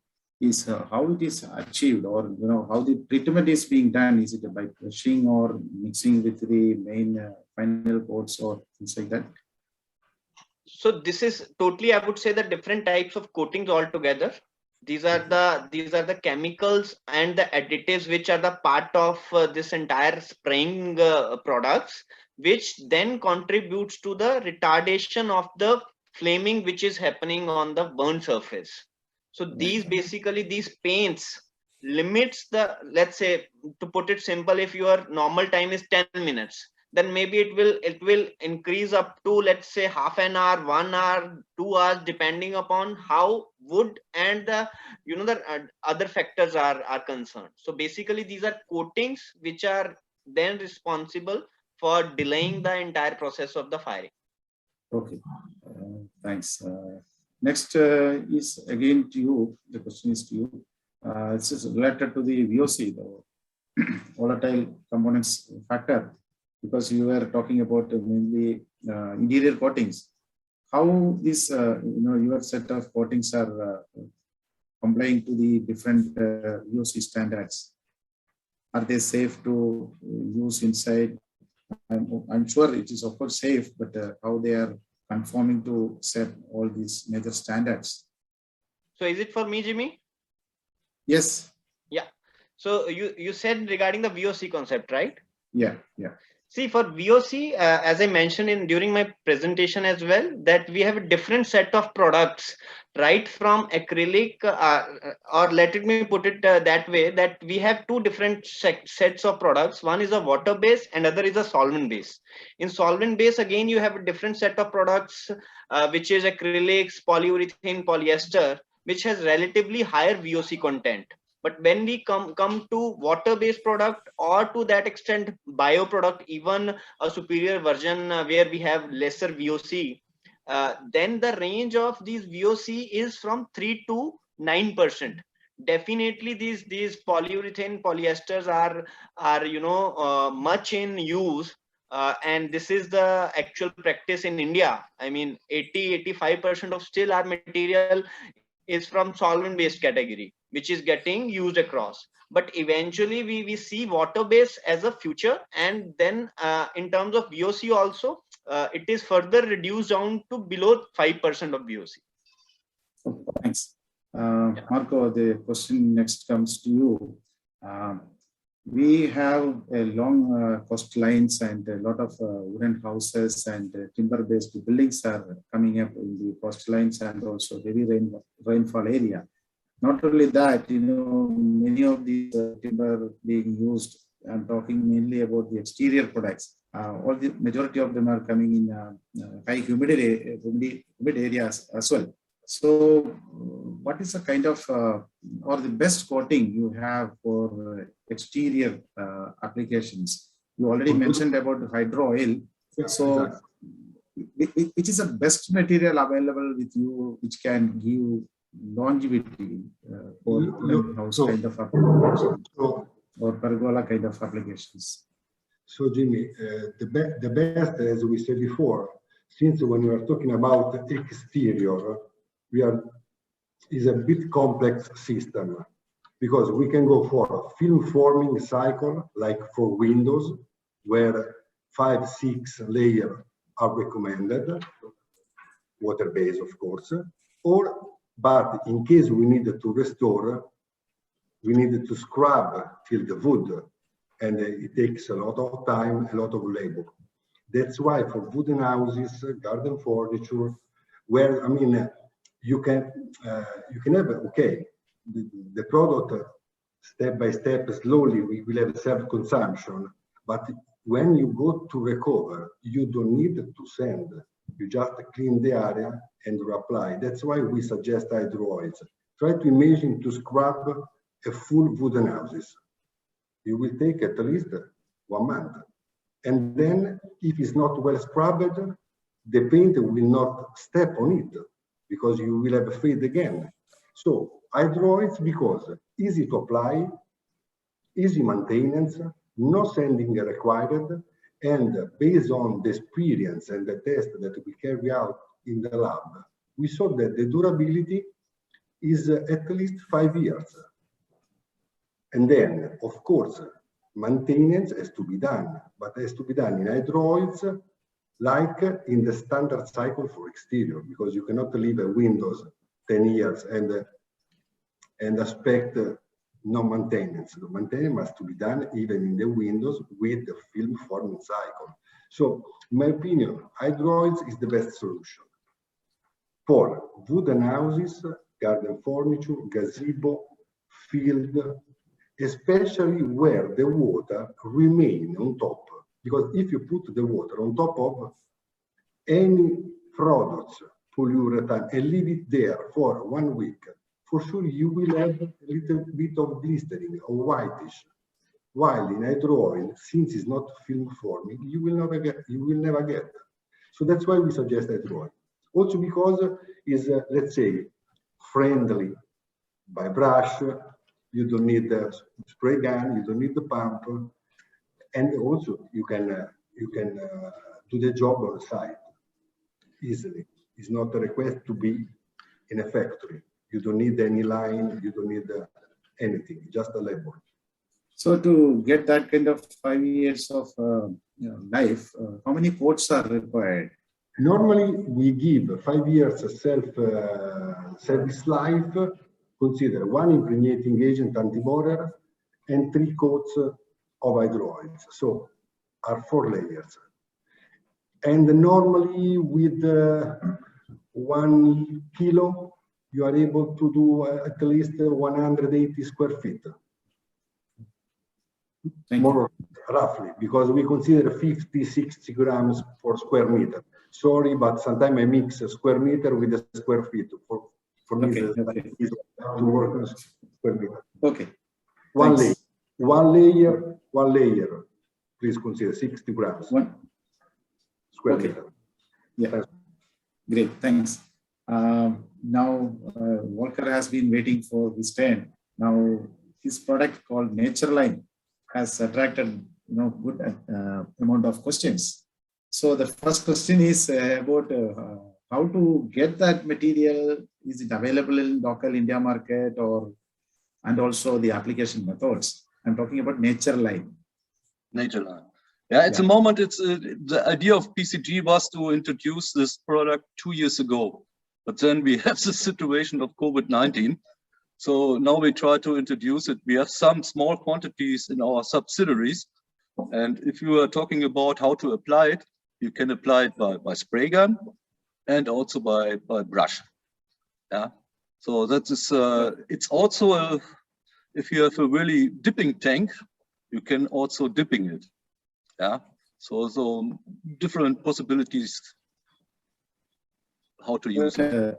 is how it is achieved, or how the treatment is being done. Is it by brushing or mixing with the main final coats or things like that? So this is totally, I would say, the different types of coatings altogether. These are the chemicals and the additives which are the part of this entire spraying products, which then contributes to the retardation of the flaming which is happening on the burn surface. So these paints limits the, let's say, to put it simple, if your normal time is 10 minutes, then maybe it will increase up to, let's say, half an hour, 1 hour, 2 hours, depending upon how wood and the the other factors are concerned. So basically these are coatings which are then responsible for delaying the entire process of the firing. Okay, thanks. Next is again to you. The question is to you. This is related to the VOC, the volatile components factor, because you were talking about mainly interior coatings. How this your set of coatings are complying to the different VOC standards? Are they safe to use inside? I'm sure it is of course safe, but how they are conforming to set all these major standards. So is it for me, Jimmy? Yes. Yeah. So you said regarding the VOC concept, right? Yeah. See, for VOC, as I mentioned during my presentation as well, that we have a different set of products, right from acrylic, or let me put it that way, that we have two different sets of products. One is a water base and other is a solvent base. In solvent base, again, you have a different set of products, which is acrylics, polyurethane, polyester, which has relatively higher VOC content. But when we come to water-based product, or to that extent bio product, even a superior version where we have lesser VOC, then the range of these VOC is from 3 to 9%. Definitely these polyurethane polyesters are much in use, and this is the actual practice in India. I mean 80-85% of still our material is from solvent based category, which is getting used across. But eventually we see water based as a future, and then in terms of VOC also, it is further reduced down to below 5% of VOC. Thanks. Marco, the question next comes to you. We have a long coastlines and a lot of wooden houses and timber-based buildings are coming up in the coastlines and also heavy rainfall area. Not only that, many of these timber being used, I'm talking mainly about the exterior products. All the majority of them are coming in high humid areas as well. So what is the kind of or the best coating you have for exterior applications? You already mentioned about hydro oil. So which is the best material available with you which can give longevity for house kind of applications or pergola kind of applications? So Jimmy, the best, as we said before, since when we are talking about exterior, is a bit complex system, because we can go for film forming cycle like for windows, where 5-6 layers are recommended, water based of course, but in case we need to restore, we need to scrub till the wood, and it takes a lot of time, a lot of labor. That's why for wooden houses, garden furniture, where you can have the product step by step, slowly we will have self-consumption, but when you go to recover, you don't need to sand. You just clean the area and reapply. That's why we suggest hydro oils. Try to imagine to scrub a full wooden houses. You will take at least 1 month. And then if it's not well scrubbed, the paint will not step on it, because you will have a fade again. So hydro oils, because easy to apply, easy maintenance, no sanding required, and based on the experience and the test that we carry out in the lab, we saw that the durability is at least 5 years. And then, of course, maintenance has to be done, but has to be done in hydro oils like in the standard cycle for exterior, because you cannot leave a windows 10 years and expect no maintenance. The maintenance must be done even in the windows with the film forming cycle. So, in my opinion, hydro oils is the best solution for wooden houses, garden furniture, gazebo, field, especially where the water remains on top. Because if you put the water on top of any products, polyurethane, and leave it there for 1 week, for sure you will have a little bit of blistering or whitish. While in hydro oil, since it's not film forming, you will never get. So that's why we suggest hydro oil. Also because it's, let's say, friendly by brush. You don't need the spray gun, you don't need the pump, and also you can do the job on the site easily. It's not a request to be in a factory. You don't need any line, you don't need anything, just a labor. So to get that kind of 5 years of life, how many coats are required? Normally, we give 5 years service life, consider 1 impregnating agent anti-borer and 3 coats of hydro oils. So are 4 layers. And normally with 1 kilo, you are able to do at least 180 square feet. More roughly, because we consider 50, 60 grams per square meter. Sorry, but sometimes I mix a square meter with a square feet. For me, to work on square meter. Okay. One layer. Please consider 60 grams. Square meter. Yeah. Thanks. Great. Thanks. Now, Volker has been waiting for his turn. Now, his product called Natureline has attracted good amount of questions. So the first question is about how to get that material. Is it available in local India market, and also the application methods? I'm talking about Natureline. Natureline. Yeah, at the moment, it's the idea of PCG was to introduce this product 2 years ago, but then we have the situation of COVID-19. So now we try to introduce it. We have some small quantities in our subsidiaries. And if you are talking about how to apply it, you can apply it by spray gun and also by brush. Yeah. So that is, it's also, if you have a really dipping tank, you can also dipping it. Yeah. So different possibilities how to use it.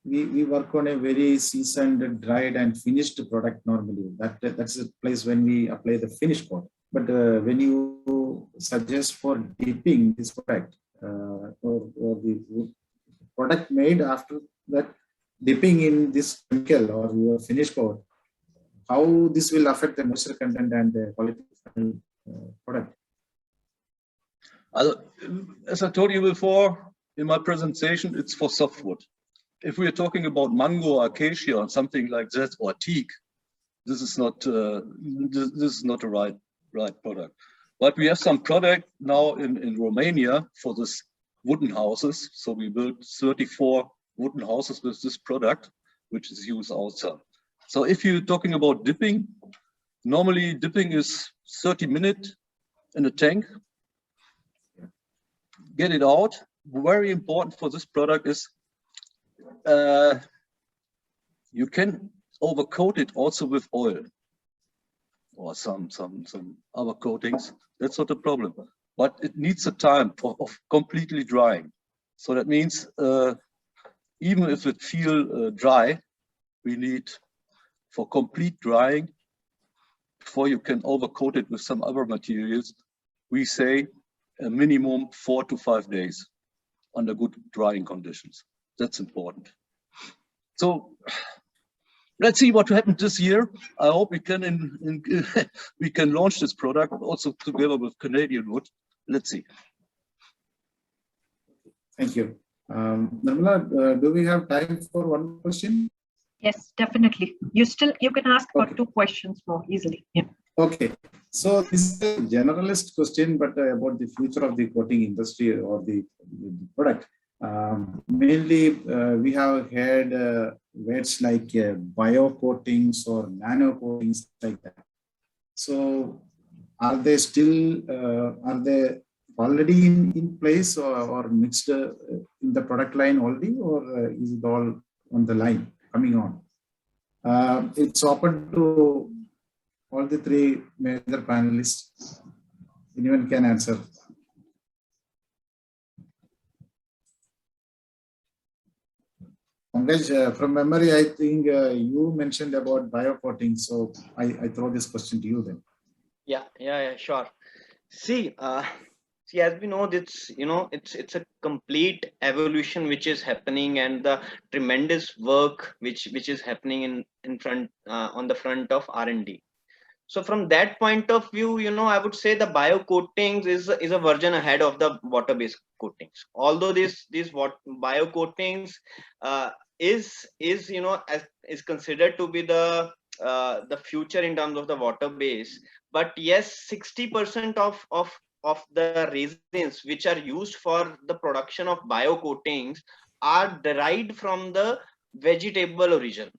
We work on a very seasoned, dried, and finished product normally. That's the place when we apply the finished coat. But when you suggest for dipping this product or the product made after that dipping in this chemical or your finished coat, how this will affect the moisture content and the quality of the product? As I told you before in my presentation, it's for softwood. If we are talking about mango, acacia, or something like that, or teak, this is not a right product. But we have some product now in Romania for this wooden houses. So we built 34 wooden houses with this product, which is used outside. So if you're talking about dipping, normally dipping is 30 minutes in a tank. Get it out. Very important for this product is you can overcoat it also with oil or some other coatings. That's not a problem, but it needs a time of completely drying. So that means even if it feel dry, we need for complete drying before you can overcoat it with some other materials. We say a minimum 4 to 5 days under good drying conditions. That's important. So let's see what happened this year. I hope we can we can launch this product also together with Canadian Wood. Let's see. Thank you. Nirmala, do we have time for one question? Yes, definitely. You can ask for 2 questions more easily. Yeah. Okay. So this is a generalist question, but about the future of the coating industry or the product. Mainly, we have had words like bio coatings or nano coatings like that. So, are they still already in place or mixed in the product line already, or is it all on the line coming on? It's open to all the 3 major panelists. Anyone can answer. Pankaj, from memory, I think you mentioned about biocoating, so I throw this question to you then. Yeah, sure. See, as we know, it's a complete evolution which is happening, and the tremendous work which is happening in front on the front of R&D. So from that point of view, I would say the bio coatings is a version ahead of the water-based coatings. Although these bio coatings is considered to be the future in terms of the water base, but yes, 60% of of the resins which are used for the production of bio coatings are derived from the vegetable origin.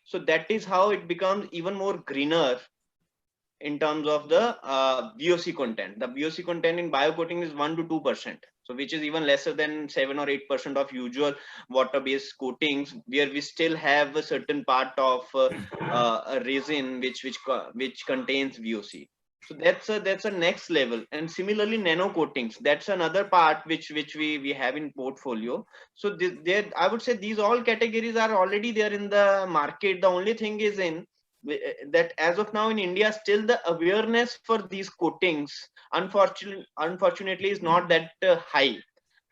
So that is how it becomes even more greener in terms of the VOC content. The VOC content in bio coating is 1 to 2%. So which is even lesser than 7 or 8% of usual water-based coatings, where we still have a certain part of a resin which contains VOC. So that's a next level. And similarly, nano coatings, that's another part which we have in portfolio. So I would say these all categories are already there in the market. The only thing is that as of now in India, still the awareness for these coatings unfortunately is not that high.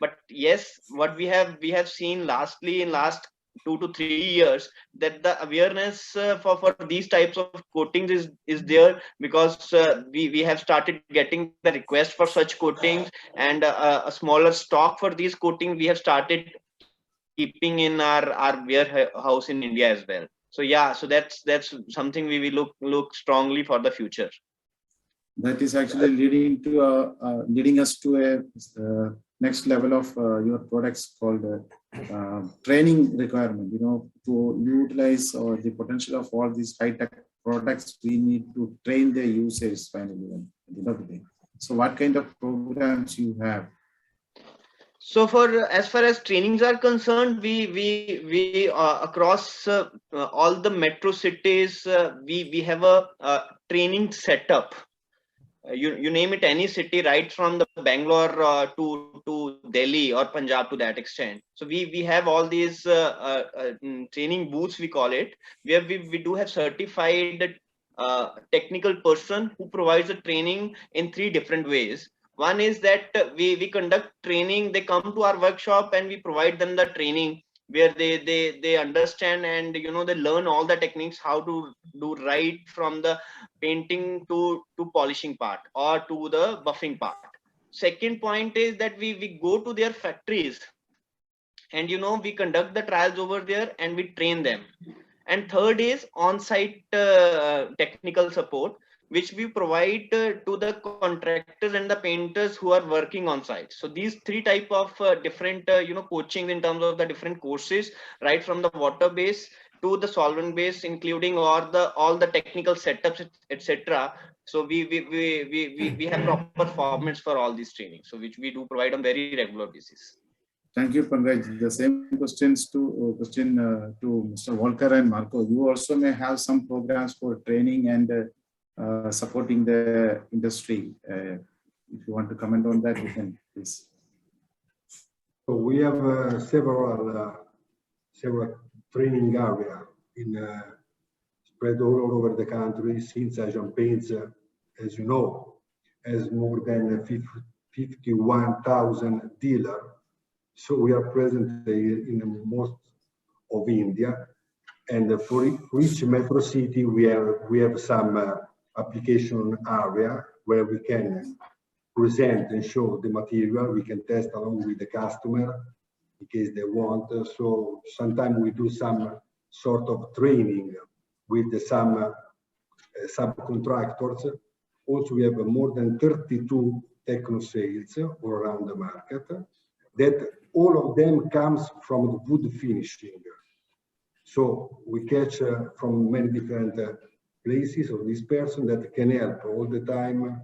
But yes, what we have seen lastly in last 2 to 3 years, that the awareness for these types of coatings is there, because we have started getting the request for such coatings, and a smaller stock for these coatings we have started keeping in our warehouse in India as well. So yeah, so that's something we will look strongly for the future. That is actually leading us to a next level of your products called training requirement. To utilize the potential of all these high-tech products, we need to train their users finally at the end of the day. So what kind of programs you have? So as far as trainings are concerned, we across all the metro cities, we have a training setup. You name it, any city, right from the Bangalore to Delhi or Punjab to that extent. So we have all these training booths, we call it, where we do have certified technical person who provides the training in 3 different ways. One is that we conduct training. They come to our workshop and we provide them the training where they understand and they learn all the techniques, how to do right from the painting to polishing part or to the buffing part. Second point is that we go to their factories and we conduct the trials over there and we train them. And third is on-site technical support, which we provide to the contractors and the painters who are working on site. So these 3 type of different coaching in terms of the different courses, right from the water base to the solvent base, including all the technical setups, etc. So we have proper formats for all these trainings, so which we do provide on very regular basis. Thank you, Pankaj. The same question to Mr. Volker and Marco. You also may have some programs for training and supporting the industry. If you want to comment on that, you can please. So we have several training areas spread all over the country, since Asian Paints, as you know, has more than 51,000 dealers. So we are present in most of India, and for each metro city we have some application area where we can present and show the material. We can test along with the customer in case they want. So sometimes we do some sort of training with some subcontractors. Also, we have more than 32 techno sales all around the market. That all of them comes from the wood finishing. So we catch from many different places of this person that can help all the time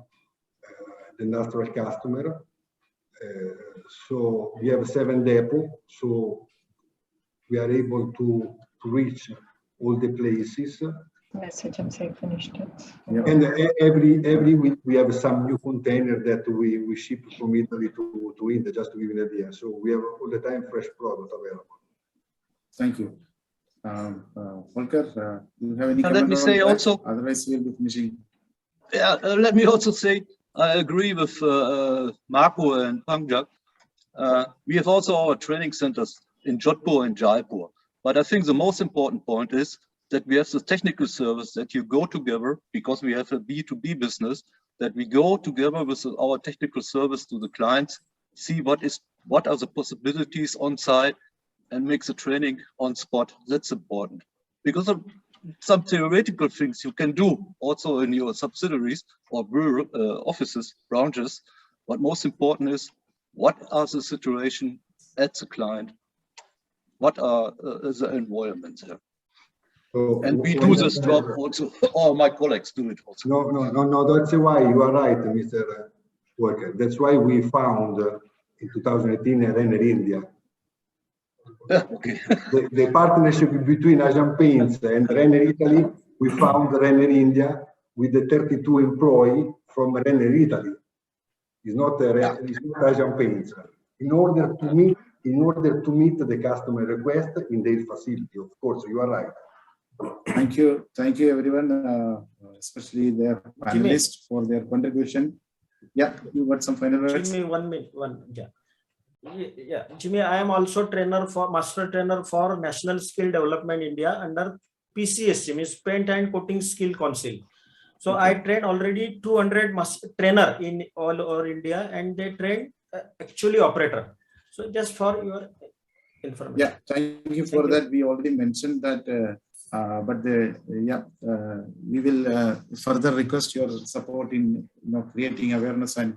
the industrial customer. So we have 7 depots, so we are able to reach all the places. Message and say finished it. Yeah. And every week we have some new container that we ship from Italy to India, just to give you an idea. So we have all the time fresh product available. Thank you. Volker, do you have any Let comment me on say that? also. Otherwise, we'll be finishing. Yeah, let me also say I agree with Marco and Pankaj. We have also our training centers in Jodhpur and Jaipur. But I think the most important point is that we have the technical service, that you go together, because we have a B2B business, that we go together with our technical service to the clients, see what are the possibilities on site, and make the training on spot. That's important, because some theoretical things you can do also in your subsidiaries or offices, branches. But most important is, what are the situation at the client? What are the environments there? So And we do this job also. All my colleagues do it also. No. That's why you are right, Mr. Volker. That's why we found in 2018 Renner India. Okay. The partnership between Asian Paints and Renner Italy, we found Renner India with the 32 employees from Renner Italy. It's not Asian Paints. In order to meet the customer request in their facility, of course, you are right. Thank you everyone, especially their panelists for their contribution. Yeah, you got some final words? Jimmy, 1 minute. Yeah, Jimmy, I am also master trainer for National Skill Development India under PCSC, means Paint and Coating Skill Council. So okay. I train already 200 trainer in all over India, and they train actually operator. So just for your information. Yeah, thank you for that. We already mentioned that, but we will further request your support in creating awareness and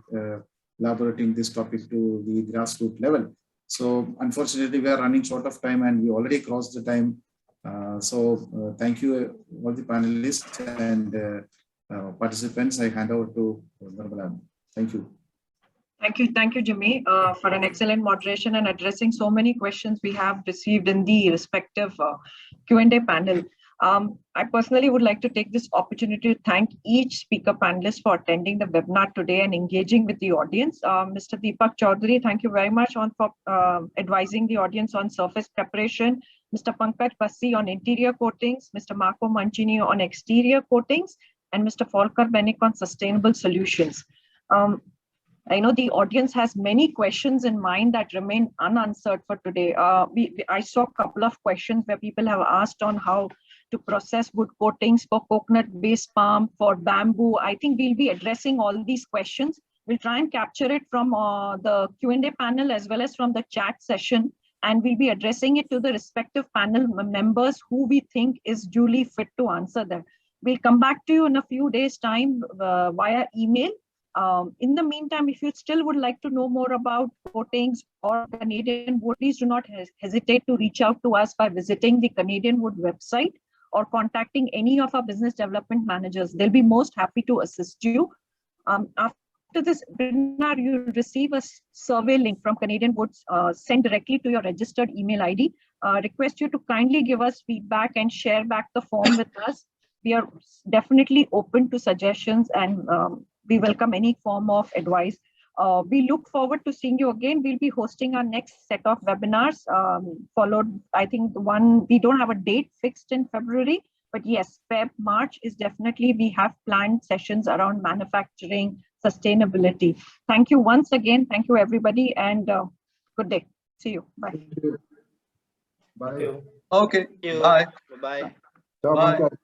elaborating this topic to the grassroots level. So unfortunately, we are running short of time, and we already crossed the time. Thank you all the panelists and participants. I hand over to Nirmala. Thank you. Thank you, Jimmy, for an excellent moderation and addressing so many questions we have received in the respective Q&A panel. I personally would like to take this opportunity to thank each speaker panelist for attending the webinar today and engaging with the audience. Mr. Deepak Chaudhari, thank you very much for advising the audience on surface preparation. Mr. Pankaj Bassi on interior coatings, Mr. Marco Mancini on exterior coatings, and Mr. Volker Benek on sustainable solutions. I know the audience has many questions in mind that remain unanswered for today. I saw a couple of questions where people have asked on how to process wood coatings for coconut-based palm, for bamboo. I think we'll be addressing all these questions. We'll try and capture it from the Q&A panel as well as from the chat session, and we'll be addressing it to the respective panel members who we think is duly fit to answer them. We'll come back to you in a few days' time via email. In the meantime, if you still would like to know more about coatings or Canadian Wood, please do not hesitate to reach out to us by visiting the Canadian Wood website or contacting any of our business development managers. They'll be most happy to assist you. After this webinar, you'll receive a survey link from Canadian Wood sent directly to your registered email ID. Request you to kindly give us feedback and share back the form with us. We are definitely open to suggestions, and we welcome any form of advice. We look forward to seeing you again. We'll be hosting our next set of webinars, followed, I think, we don't have a date fixed in February, but yes, March is definitely, we have planned sessions around manufacturing, sustainability. Thank you once again. Thank you, everybody, and good day. See you. Bye. Bye. Okay. Bye. Bye. Ciao, Bye. Pankaj.